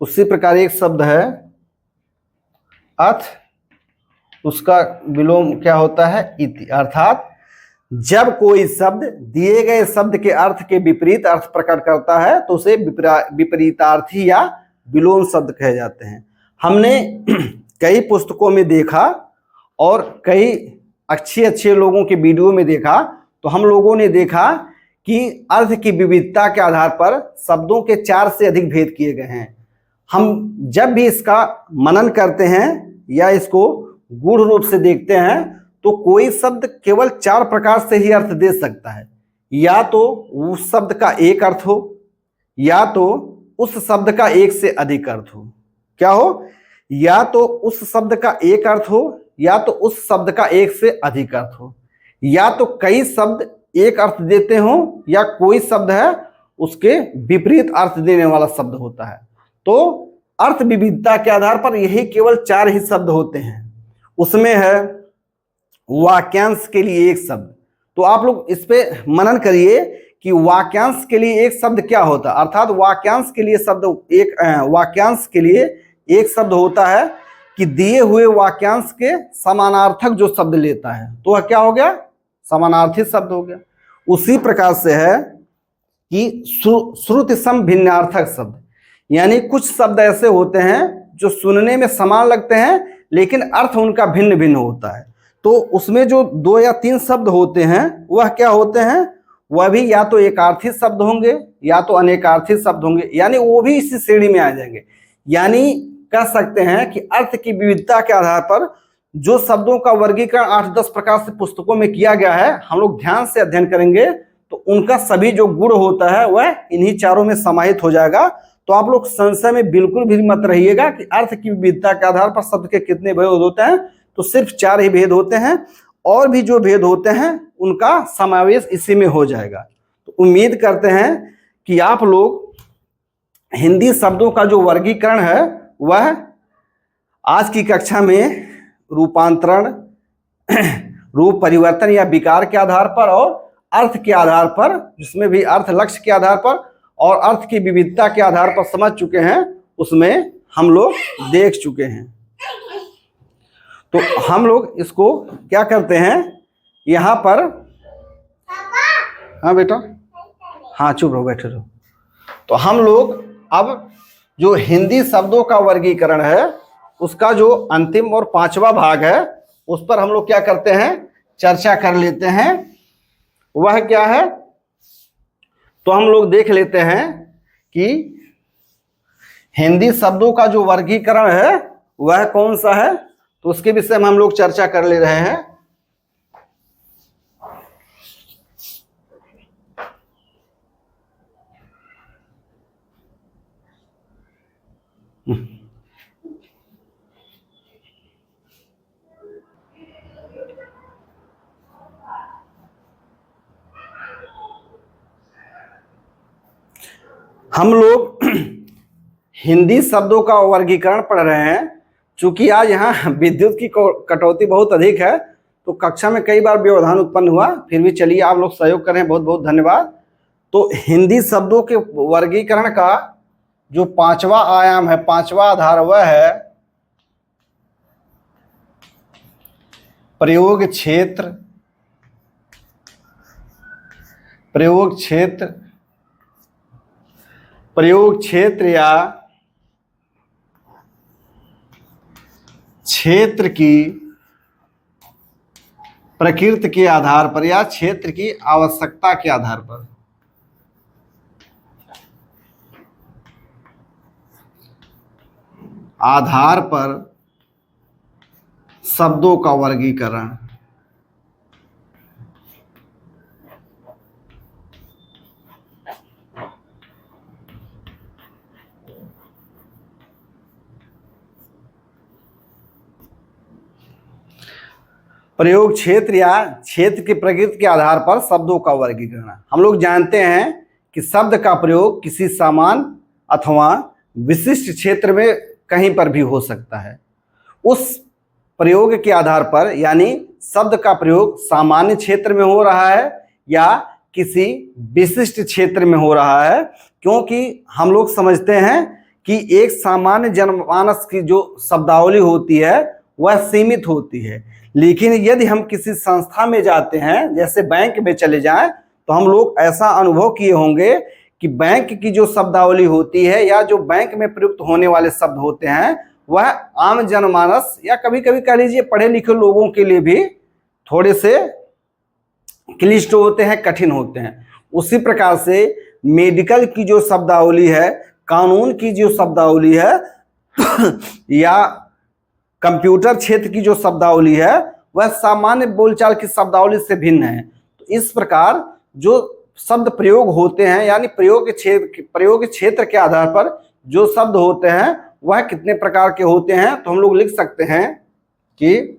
उसी प्रकार एक शब्द है अथ, उसका विलोम क्या होता है? इति। अर्थात जब कोई शब्द दिए गए शब्द के अर्थ के विपरीत अर्थ प्रकट करता है, तो उसे विपरीतार्थी या विलोम शब्द कहे जाते हैं। हमने कई पुस्तकों में देखा और कई अच्छे लोगों के वीडियो में देखा, तो हम लोगों ने देखा कि अर्थ की विविधता के आधार पर शब्दों के 4 से अधिक भेद किए गए हैं। हम जब भी इसका मनन करते हैं या इसको गूढ़ रूप से देखते हैं, तो कोई शब्द केवल 4 प्रकार से ही अर्थ दे सकता है। या तो उस शब्द का एक अर्थ हो, या तो उस शब्द का एक से अधिक अर्थ हो। क्या हो? या तो उस शब्द का एक अर्थ हो, या तो उस शब्द का एक से अधिक अर्थ हो, या तो कई शब्द एक अर्थ देते हो, या कोई शब्द है उसके विपरीत अर्थ देने वाला शब्द होता है। तो अर्थ विविधता के आधार पर यही केवल 4 ही शब्द होते हैं। उसमें है वाक्यांश के लिए एक शब्द। तो आप लोग इस पे मनन करिए कि वाक्यांश के लिए एक शब्द क्या होता है। अर्थात वाक्यांश के लिए एक शब्द होता है कि दिए हुए वाक्यांश के समानार्थक जो शब्द लेता है, तो वह क्या हो गया? समानार्थी शब्द हो गया। उसी प्रकार से है कि श्रुति सम भिन्नार्थक शब्द, यानी कुछ शब्द ऐसे होते हैं जो सुनने में समान लगते हैं लेकिन अर्थ उनका भिन्न भिन्न होता है। तो उसमें जो 2 या 3 शब्द होते हैं वह क्या होते हैं? वह भी या तो एकार्थी शब्द होंगे या तो अनेकार्थी शब्द होंगे, यानी वो भी इसी श्रेणी में आ जाएंगे। यानी कह सकते हैं कि अर्थ की विविधता के आधार पर जो शब्दों का वर्गीकरण 8-10 प्रकार से पुस्तकों में किया गया है, हम लोग ध्यान से अध्ययन करेंगे तो उनका सभी जो गुण होता है वह इन्हीं 4 में समाहित हो जाएगा। तो आप लोग संशय में बिल्कुल भी मत रहिएगा कि अर्थ की विविधता के आधार पर शब्द के कितने भेद होते हैं। तो सिर्फ 4 ही भेद होते हैं, और भी जो भेद होते हैं उनका समावेश इसी में हो जाएगा। तो उम्मीद करते हैं कि आप लोग हिंदी शब्दों का जो वर्गीकरण है वह आज की कक्षा में रूपांतरण, रूप परिवर्तन या विकार के आधार पर और अर्थ के आधार पर, जिसमें भी अर्थ लक्ष्य के आधार पर और अर्थ की विविधता के आधार पर समझ चुके हैं, उसमें हम लोग देख चुके हैं। तो हम लोग इसको क्या करते हैं यहाँ पर, हाँ बेटा, हाँ चुप रहो, बैठे रहो। तो हम लोग अब जो हिंदी शब्दों का वर्गीकरण है उसका जो अंतिम और 5वां भाग है उस पर हम लोग क्या करते हैं, चर्चा कर लेते हैं। वह क्या है, तो हम लोग देख लेते हैं कि हिंदी शब्दों का जो वर्गीकरण है वह कौन सा है। तो उसके विषय में हम लोग चर्चा कर ले रहे हैं। हम लोग हिंदी शब्दों का वर्गीकरण पढ़ रहे हैं। चूंकि आज यहाँ विद्युत की कटौती बहुत अधिक है तो कक्षा में कई बार व्यवधान उत्पन्न हुआ, फिर भी चलिए आप लोग सहयोग करें, बहुत बहुत धन्यवाद। तो हिंदी शब्दों के वर्गीकरण का जो 5वां आयाम है, 5वां आधार, वह है प्रयोग क्षेत्र। प्रयोग क्षेत्र, प्रयोग क्षेत्र या क्षेत्र की प्रकृति के आधार पर या क्षेत्र की आवश्यकता के आधार पर, शब्दों का वर्गीकरण। प्रयोग क्षेत्र या क्षेत्र की प्रकृति के आधार पर शब्दों का वर्गीकरण। हम लोग जानते हैं कि शब्द का प्रयोग किसी सामान्य अथवा विशिष्ट क्षेत्र में कहीं पर भी हो सकता है। उस प्रयोग के आधार पर, यानी शब्द का प्रयोग सामान्य क्षेत्र में हो रहा है या किसी विशिष्ट क्षेत्र में हो रहा है, क्योंकि हम लोग समझते हैं कि एक सामान्य जनमानस की जो शब्दावली होती है वह सीमित होती है। लेकिन यदि हम किसी संस्था में जाते हैं, जैसे बैंक में चले जाएं, तो हम लोग ऐसा अनुभव किए होंगे कि बैंक की जो शब्दावली होती है या जो बैंक में प्रयुक्त होने वाले शब्द होते हैं वह आम जनमानस या कभी कभी कह लीजिए पढ़े लिखे लोगों के लिए भी थोड़े से क्लिष्ट होते हैं, कठिन होते हैं। उसी प्रकार से मेडिकल की जो शब्दावली है, कानून की जो शब्दावली है या कंप्यूटर क्षेत्र की जो शब्दावली है वह सामान्य बोलचाल की शब्दावली से भिन्न है। तो इस प्रकार जो शब्द प्रयोग होते हैं, यानी प्रयोग क्षेत्र के आधार पर जो शब्द होते हैं वह कितने प्रकार के होते हैं। तो हम लोग लिख सकते हैं कि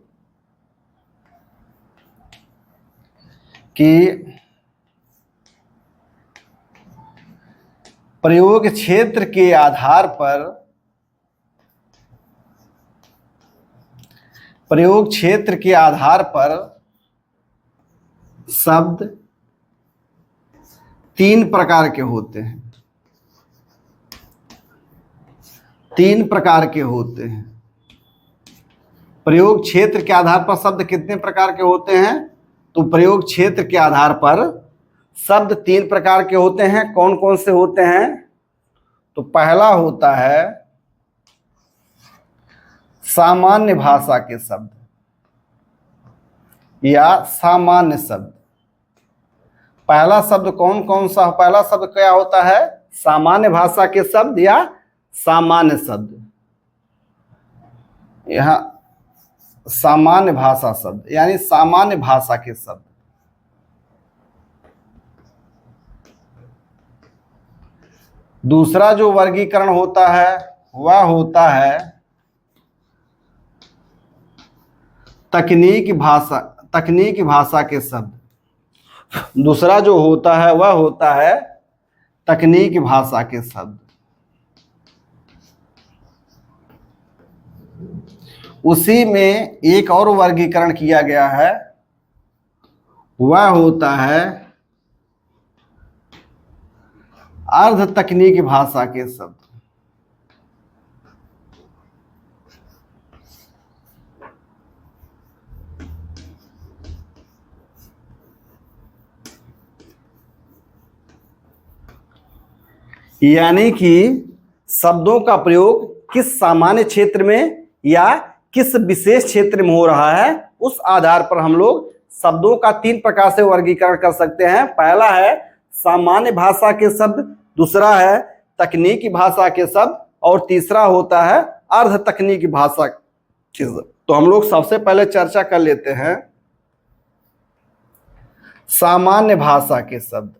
प्रयोग क्षेत्र के आधार पर, प्रयोग क्षेत्र के आधार पर शब्द 3 प्रकार के होते हैं। 3 प्रकार के होते हैं। प्रयोग क्षेत्र के आधार पर शब्द कितने प्रकार के होते हैं? तो प्रयोग क्षेत्र के आधार पर शब्द 3 प्रकार के होते हैं। कौन कौन से होते हैं? तो पहला होता है सामान्य भाषा के शब्द या सामान्य शब्द। पहला शब्द कौन कौन सा? पहला शब्द क्या होता है? सामान्य भाषा के शब्द या सामान्य शब्द। यहां सामान्य भाषा शब्द यानी सामान्य भाषा के शब्द। दूसरा जो वर्गीकरण होता है वह होता है तकनीकी भाषा के शब्द। दूसरा जो होता है वह होता है तकनीकी भाषा के शब्द। उसी में एक और वर्गीकरण किया गया है, वह होता है अर्ध तकनीकी भाषा के शब्द। यानी कि शब्दों का प्रयोग किस सामान्य क्षेत्र में या किस विशेष क्षेत्र में हो रहा है, उस आधार पर हम लोग शब्दों का 3 प्रकार से वर्गीकरण कर सकते हैं। पहला है सामान्य भाषा के शब्द, दूसरा है तकनीकी भाषा के शब्द और तीसरा होता है अर्ध तकनीकी भाषा के शब्द। तो हम लोग सबसे पहले चर्चा कर लेते हैं सामान्य भाषा के शब्द।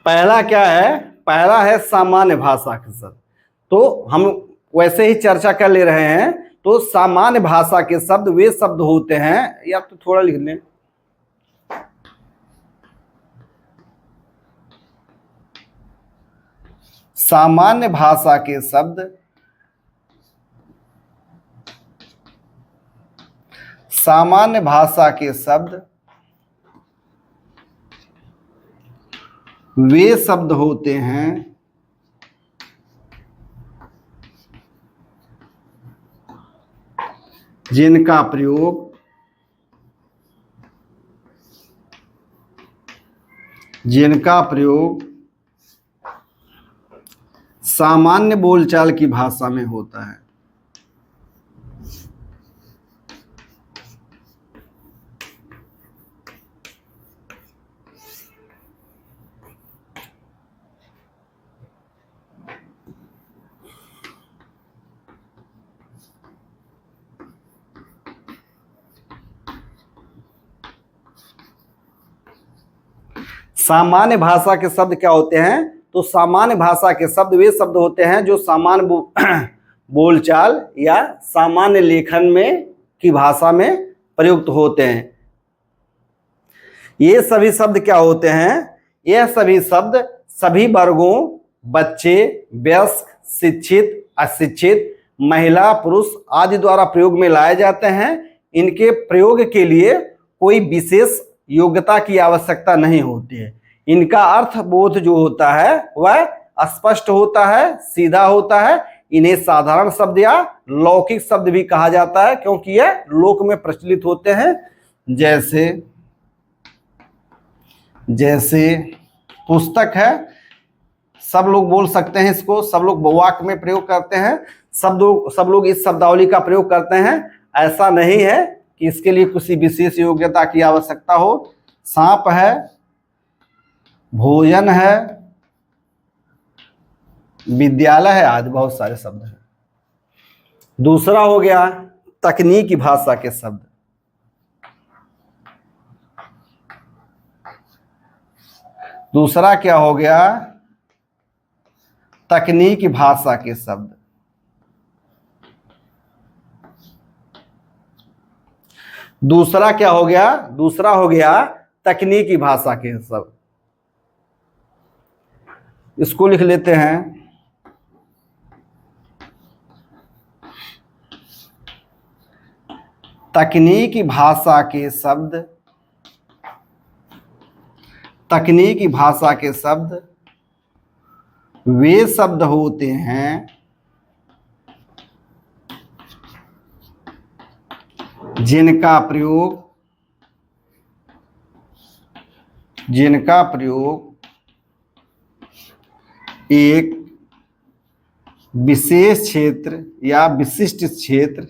पहला क्या है? पहला है सामान्य भाषा के शब्द। तो हम वैसे ही चर्चा कर ले रहे हैं। तो सामान्य भाषा के शब्द वे शब्द होते हैं, या तो थोड़ा लिख लें, सामान्य भाषा के शब्द सामान्य भाषा के शब्द वे शब्द होते हैं जिनका प्रयोग सामान्य बोलचाल की भाषा में होता है। सामान्य भाषा के शब्द क्या होते हैं? तो सामान्य भाषा के शब्द वे शब्द होते हैं जो सामान्य बोलचाल या सामान्य लेखन में की भाषा में प्रयुक्त होते हैं। ये सभी शब्द क्या होते हैं? यह सभी शब्द सभी वर्गों, बच्चे, वयस्क, शिक्षित, अशिक्षित, महिला, पुरुष आदि द्वारा प्रयोग में लाए जाते हैं। इनके प्रयोग के लिए कोई विशेष योग्यता की आवश्यकता नहीं होती है। इनका अर्थ बोध जो होता है वह स्पष्ट होता है, सीधा होता है। इन्हें साधारण शब्द या लौकिक शब्द भी कहा जाता है, क्योंकि यह लोक में प्रचलित होते हैं। जैसे पुस्तक है, सब लोग बोल सकते हैं इसको, सब लोग वाक्य में प्रयोग करते हैं, सब लोग इस शब्दावली का प्रयोग करते हैं। ऐसा नहीं है कि इसके लिए किसी विशेष योग्यता की आवश्यकता हो। सांप है, भोजन है, विद्यालय है, आदि बहुत सारे शब्द हैं। दूसरा हो गया तकनीकी भाषा के शब्द। दूसरा क्या हो गया? तकनीकी भाषा के शब्द। दूसरा क्या हो गया? दूसरा हो गया तकनीकी भाषा के शब्द। इसको लिख लेते हैं तकनीकी भाषा के शब्द। तकनीकी भाषा के शब्द वे शब्द होते हैं जिनका प्रयोग एक विशेष क्षेत्र या विशिष्ट क्षेत्र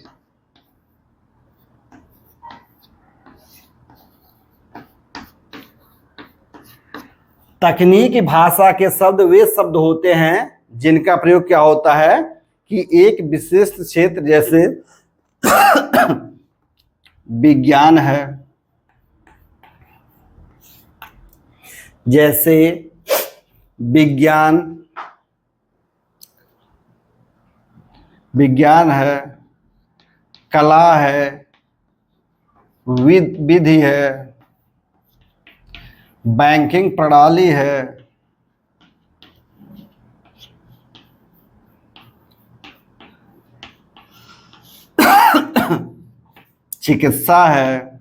तकनीकी भाषा के शब्द वे शब्द होते हैं जिनका प्रयोग क्या होता है कि एक विशिष्ट क्षेत्र जैसे विज्ञान है, जैसे विज्ञान है, कला है, विधि है, बैंकिंग प्रणाली है, चिकित्सा है,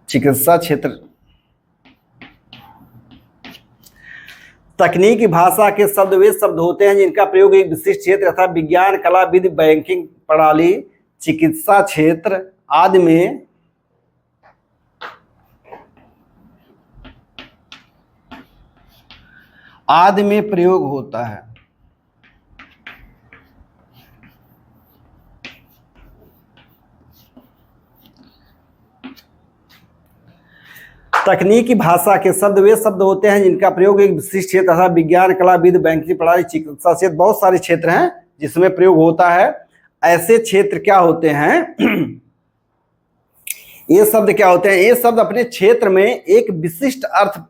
चिकित्सा क्षेत्र। तकनीकी भाषा के शब्द वे शब्द होते हैं जिनका प्रयोग एक विशिष्ट क्षेत्र अर्थात विज्ञान, कला, विधि, बैंकिंग प्रणाली, चिकित्सा क्षेत्र आदि में प्रयोग होता है। तकनीकी भाषा के शब्द वे शब्द होते हैं जिनका प्रयोग एक विशिष्ट क्षेत्र अर्थात विज्ञान, कला, विधि, बैंकिंग प्रणाली, चिकित्सा क्षेत्र, बहुत सारे क्षेत्र हैं जिसमें प्रयोग होता है। ऐसे क्षेत्र क्या होते हैं ये शब्द क्या होते हैं? ये शब्द अपने क्षेत्र में एक विशिष्ट अर्थ,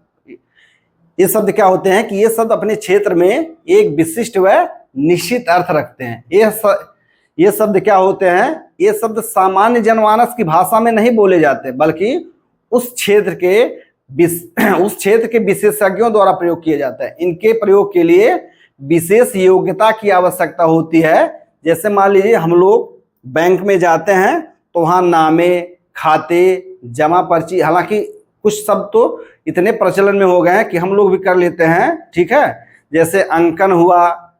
ये शब्द क्या होते हैं कि ये शब्द अपने क्षेत्र में एक विशिष्ट व निश्चित अर्थ रखते हैं। ये शब्द क्या होते हैं? ये शब्द सामान्य जनमानस की भाषा में नहीं बोले जाते बल्कि उस क्षेत्र के विशेषज्ञों द्वारा प्रयोग किए जाते हैं। इनके प्रयोग के लिए विशेष योग्यता की आवश्यकता होती है। जैसे मान लीजिए हम लोग बैंक में जाते हैं तो वहाँ नामे, खाते, जमा पर्ची, हालांकि कुछ शब्द तो इतने प्रचलन में हो गए हैं कि हम लोग भी कर लेते हैं, ठीक है। जैसे अंकन हुआ,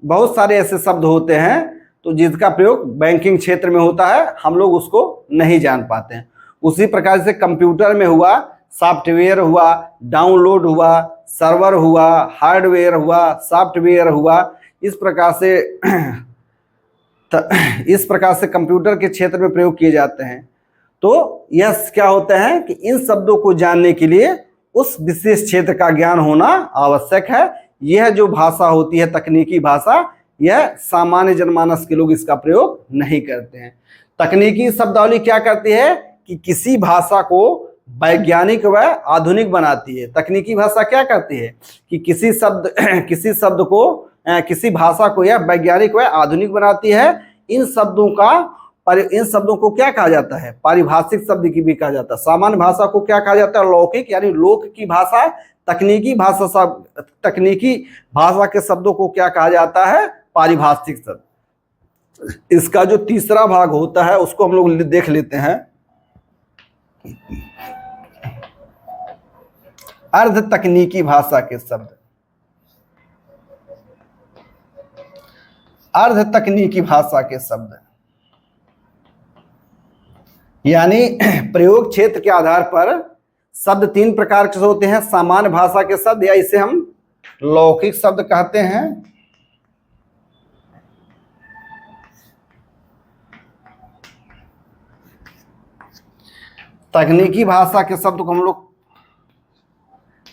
बहुत सारे ऐसे शब्द होते हैं तो जिसका प्रयोग बैंकिंग क्षेत्र में होता है, हम लोग उसको नहीं जान पाते हैं। उसी प्रकार से कंप्यूटर में हुआ, सॉफ्टवेयर हुआ, डाउनलोड हुआ, सर्वर हुआ, हार्डवेयर हुआ, सॉफ्टवेयर हुआ, इस प्रकार से कंप्यूटर के क्षेत्र में प्रयोग किए जाते हैं। तो यह क्या होता है कि इन शब्दों को जानने के लिए उस विशेष क्षेत्र का ज्ञान होना आवश्यक है। यह जो भाषा होती है तकनीकी भाषा, यह सामान्य जनमानस के लोग इसका प्रयोग नहीं करते हैं। तकनीकी शब्दावली क्या करती है कि किसी भाषा को वैज्ञानिक व आधुनिक बनाती है। तकनीकी भाषा क्या करती है कि किसी भाषा को यह वैज्ञानिक व आधुनिक बनाती है। इन शब्दों को क्या कहा जाता है? पारिभाषिक शब्द की भी कहा जाता है। सामान्य भाषा को क्या कहा जाता है? लौकिक, यानी लोक की भाषा। तकनीकी भाषा के शब्दों को क्या कहा जाता है? पारिभाषिक शब्द। इसका जो तीसरा भाग होता है उसको हम लोग देख लेते हैं। अर्ध तकनीकी भाषा के शब्द। अर्ध तकनीकी भाषा के शब्द यानी प्रयोग क्षेत्र के आधार पर शब्द तीन प्रकार के होते हैं। सामान्य भाषा के शब्द, या इसे हम लौकिक शब्द कहते हैं। तकनीकी भाषा के शब्द को हम लोग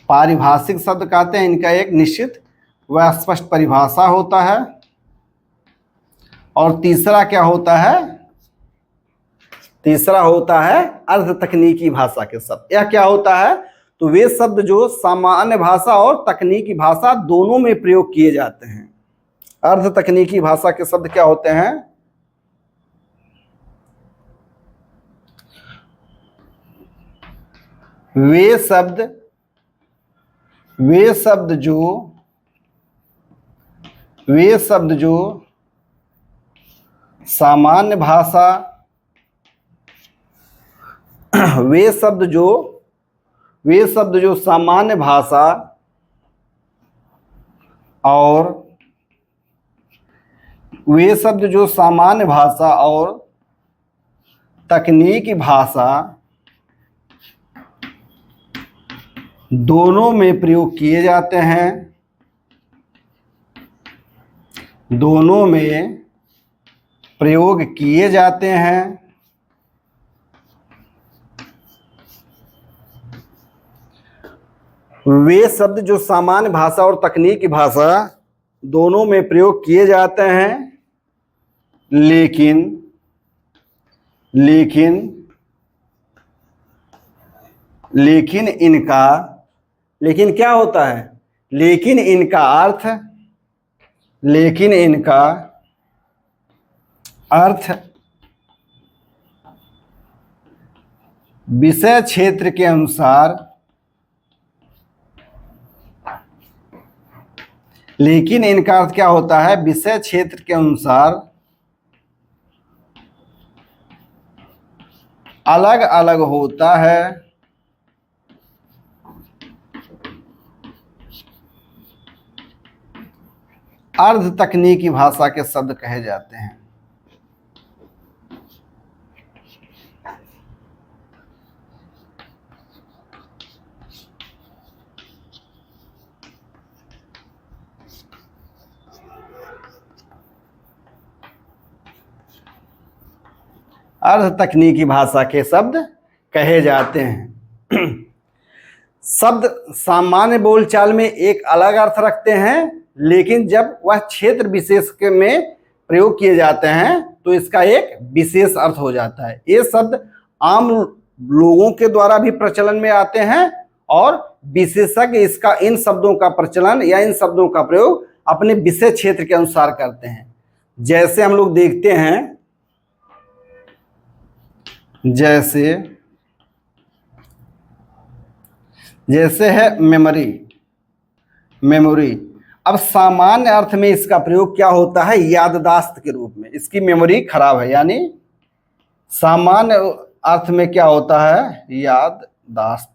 पारिभाषिक शब्द कहते हैं। इनका एक निश्चित व स्पष्ट परिभाषा होता है। और तीसरा क्या होता है? तीसरा होता है अर्ध तकनीकी भाषा के शब्द। यह क्या होता है? तो वे शब्द जो सामान्य भाषा और तकनीकी भाषा दोनों में प्रयोग किए जाते हैं। अर्ध तकनीकी भाषा के शब्द क्या होते हैं? वे शब्द जो सामान्य भाषा, वे शब्द जो सामान्य भाषा और तकनीकी भाषा दोनों में प्रयोग किए जाते हैं। दोनों में प्रयोग किए जाते हैं। वे शब्द जो सामान्य भाषा और तकनीकी भाषा दोनों में प्रयोग किए जाते हैं, लेकिन लेकिन लेकिन इनका लेकिन क्या होता है, लेकिन इनका अर्थ विषय क्षेत्र के अनुसार, लेकिन इनका अर्थ क्या होता है, विषय क्षेत्र के अनुसार अलग अलग होता है। अर्ध तकनीकी भाषा के शब्द कहे जाते हैं। अर्ध तकनीकी भाषा के शब्द कहे जाते हैं। शब्द सामान्य बोलचाल में एक अलग अर्थ रखते हैं, लेकिन जब वह क्षेत्र विशेष में प्रयोग किए जाते हैं तो इसका एक विशेष अर्थ हो जाता है। ये शब्द आम लोगों के द्वारा भी प्रचलन में आते हैं और विशेषज्ञ इसका इन शब्दों का प्रचलन या इन शब्दों का प्रयोग अपने विशेष क्षेत्र के अनुसार करते हैं। जैसे हम लोग देखते हैं, जैसे है मेमोरी। अब सामान्य अर्थ में इसका प्रयोग क्या होता है, याददाश्त के रूप में। इसकी मेमोरी खराब है, यानी सामान्य अर्थ में क्या होता है, याददाश्त।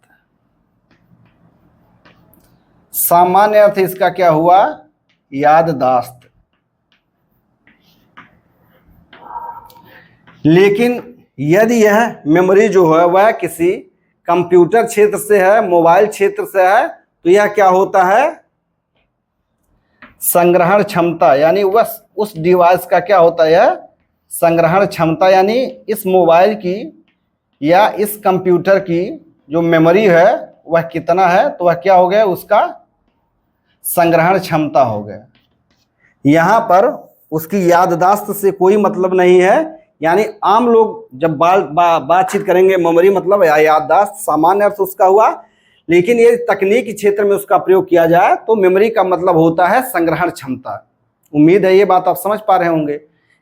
सामान्य अर्थ इसका क्या हुआ, याददाश्त। लेकिन यदि यह मेमोरी जो है वह किसी कंप्यूटर क्षेत्र से है, मोबाइल क्षेत्र से है, तो यह क्या होता है, संग्रहण क्षमता, यानी वह उस डिवाइस का क्या होता है, संग्रहण क्षमता, यानी इस मोबाइल की या इस कंप्यूटर की जो मेमोरी है वह कितना है, तो वह क्या हो गया, उसका संग्रहण क्षमता हो गया। यहाँ पर उसकी याददाश्त से कोई मतलब नहीं है। यानी आम लोग जब बातचीत करेंगे, मेमोरी मतलब याददाश्त, सामान्य अर्थ उसका हुआ। लेकिन ये तकनीकी क्षेत्र में उसका प्रयोग किया जाए तो मेमोरी का मतलब होता है संग्रहण क्षमता। उम्मीद है ये बात आप समझ पा रहे होंगे।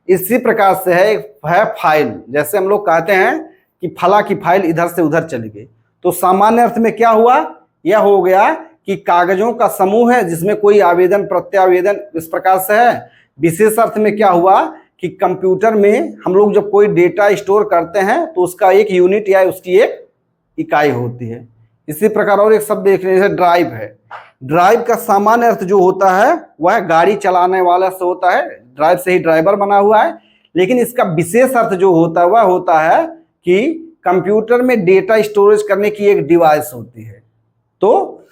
इसी प्रकार से है फाइल। जैसे हम लोग कहते हैं कि फला की फाइल इधर से उधर चली गई, तो सामान्य अर्थ में क्या हुआ, यह हो गया कि कागजों का समूह है जिसमें कोई आवेदन प्रत्यावेदन इस प्रकार से है। विशेष अर्थ में क्या हुआ कि कंप्यूटर में हम लोग जब कोई डेटा स्टोर करते हैं तो उसका एक यूनिट या उसकी एक इकाई होती है। इसी प्रकार और एक शब्द देख रहे हैं, ड्राइव है। ड्राइव का सामान्य अर्थ जो होता है वह गाड़ी चलाने वाला से होता है, ड्राइव से ही ड्राइवर बना हुआ है। लेकिन इसका विशेष अर्थ जो होता है वह होता है कि कंप्यूटर में डेटा स्टोरेज करने की एक डिवाइस होती है। तो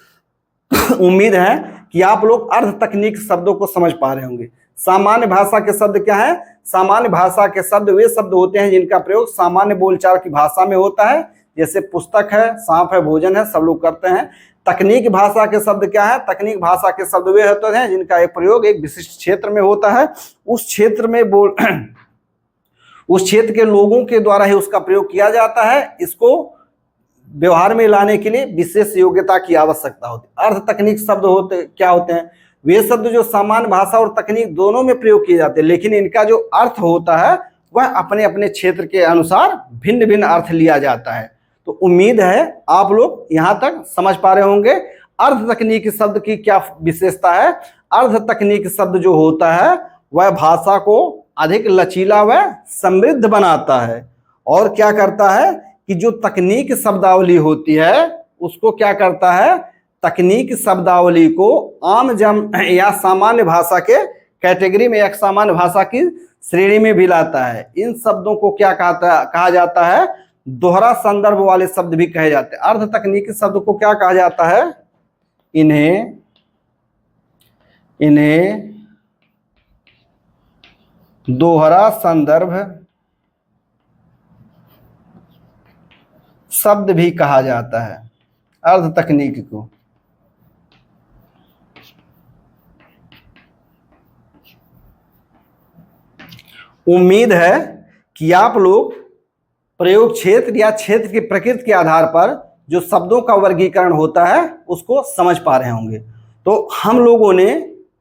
उम्मीद है कि आप लोग अर्ध तकनीक शब्दों को समझ पा रहे होंगे। सामान्य भाषा के शब्द क्या है, सामान्य भाषा के शब्द वे शब्द होते हैं जिनका प्रयोग सामान्य बोलचाल की भाषा में होता है। जैसे पुस्तक है, सांप है, भोजन है, सब लोग करते हैं। तकनीक भाषा के शब्द क्या है, तकनीक भाषा के शब्द वे होते हैं जिनका एक प्रयोग एक विशिष्ट क्षेत्र में होता है। उस क्षेत्र में उस क्षेत्र के लोगों के द्वारा ही उसका प्रयोग किया जाता है। इसको व्यवहार में लाने के लिए विशेष योग्यता की आवश्यकता होती है। अर्ध तकनीक शब्द क्या होते हैं, वे शब्द जो सामान्य भाषा और तकनीक दोनों में प्रयोग किए जाते हैं, लेकिन इनका जो अर्थ होता है वह अपने अपने क्षेत्र के अनुसार भिन्न भिन्न अर्थ लिया जाता है। तो उम्मीद है आप लोग यहाँ तक समझ पा रहे होंगे अर्ध तकनीकी शब्द की क्या विशेषता है। अर्ध तकनीकी शब्द जो होता है वह भाषा को अधिक लचीला व समृद्ध बनाता है और क्या करता है कि जो तकनीक शब्दावली होती है उसको क्या करता है, तकनीक शब्दावली को आम जम या सामान्य भाषा के कैटेगरी में, एक सामान्य भाषा की श्रेणी में भी लाता है। इन शब्दों को क्या कहा जाता है, दोहरा संदर्भ वाले शब्द भी कहे जाते हैं। अर्ध तकनीकी शब्द को क्या कहा जाता है, इन्हें दोहरा संदर्भ शब्द भी कहा जाता है। अर्ध तकनीकी को उम्मीद है कि आप लोग प्रयोग क्षेत्र या क्षेत्र की प्रकृति के आधार पर जो शब्दों का वर्गीकरण होता है उसको समझ पा रहे होंगे। तो हम लोगों ने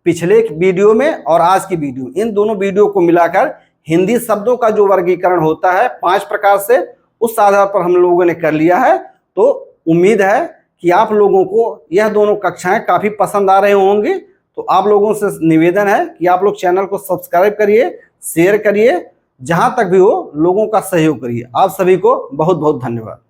पिछले वीडियो में और आज की वीडियो, इन दोनों वीडियो को मिलाकर हिंदी शब्दों का जो वर्गीकरण होता है 5 प्रकार से, उस आधार पर हम लोगों ने कर लिया है। तो उम्मीद है कि आप लोगों को यह दोनों कक्षाएं काफी पसंद आ रहे होंगे। तो आप लोगों से निवेदन है कि आप लोग चैनल को सब्सक्राइब करिए, शेयर करिए, जहां तक भी हो लोगों का सहयोग करिए। आप सभी को बहुत बहुत धन्यवाद।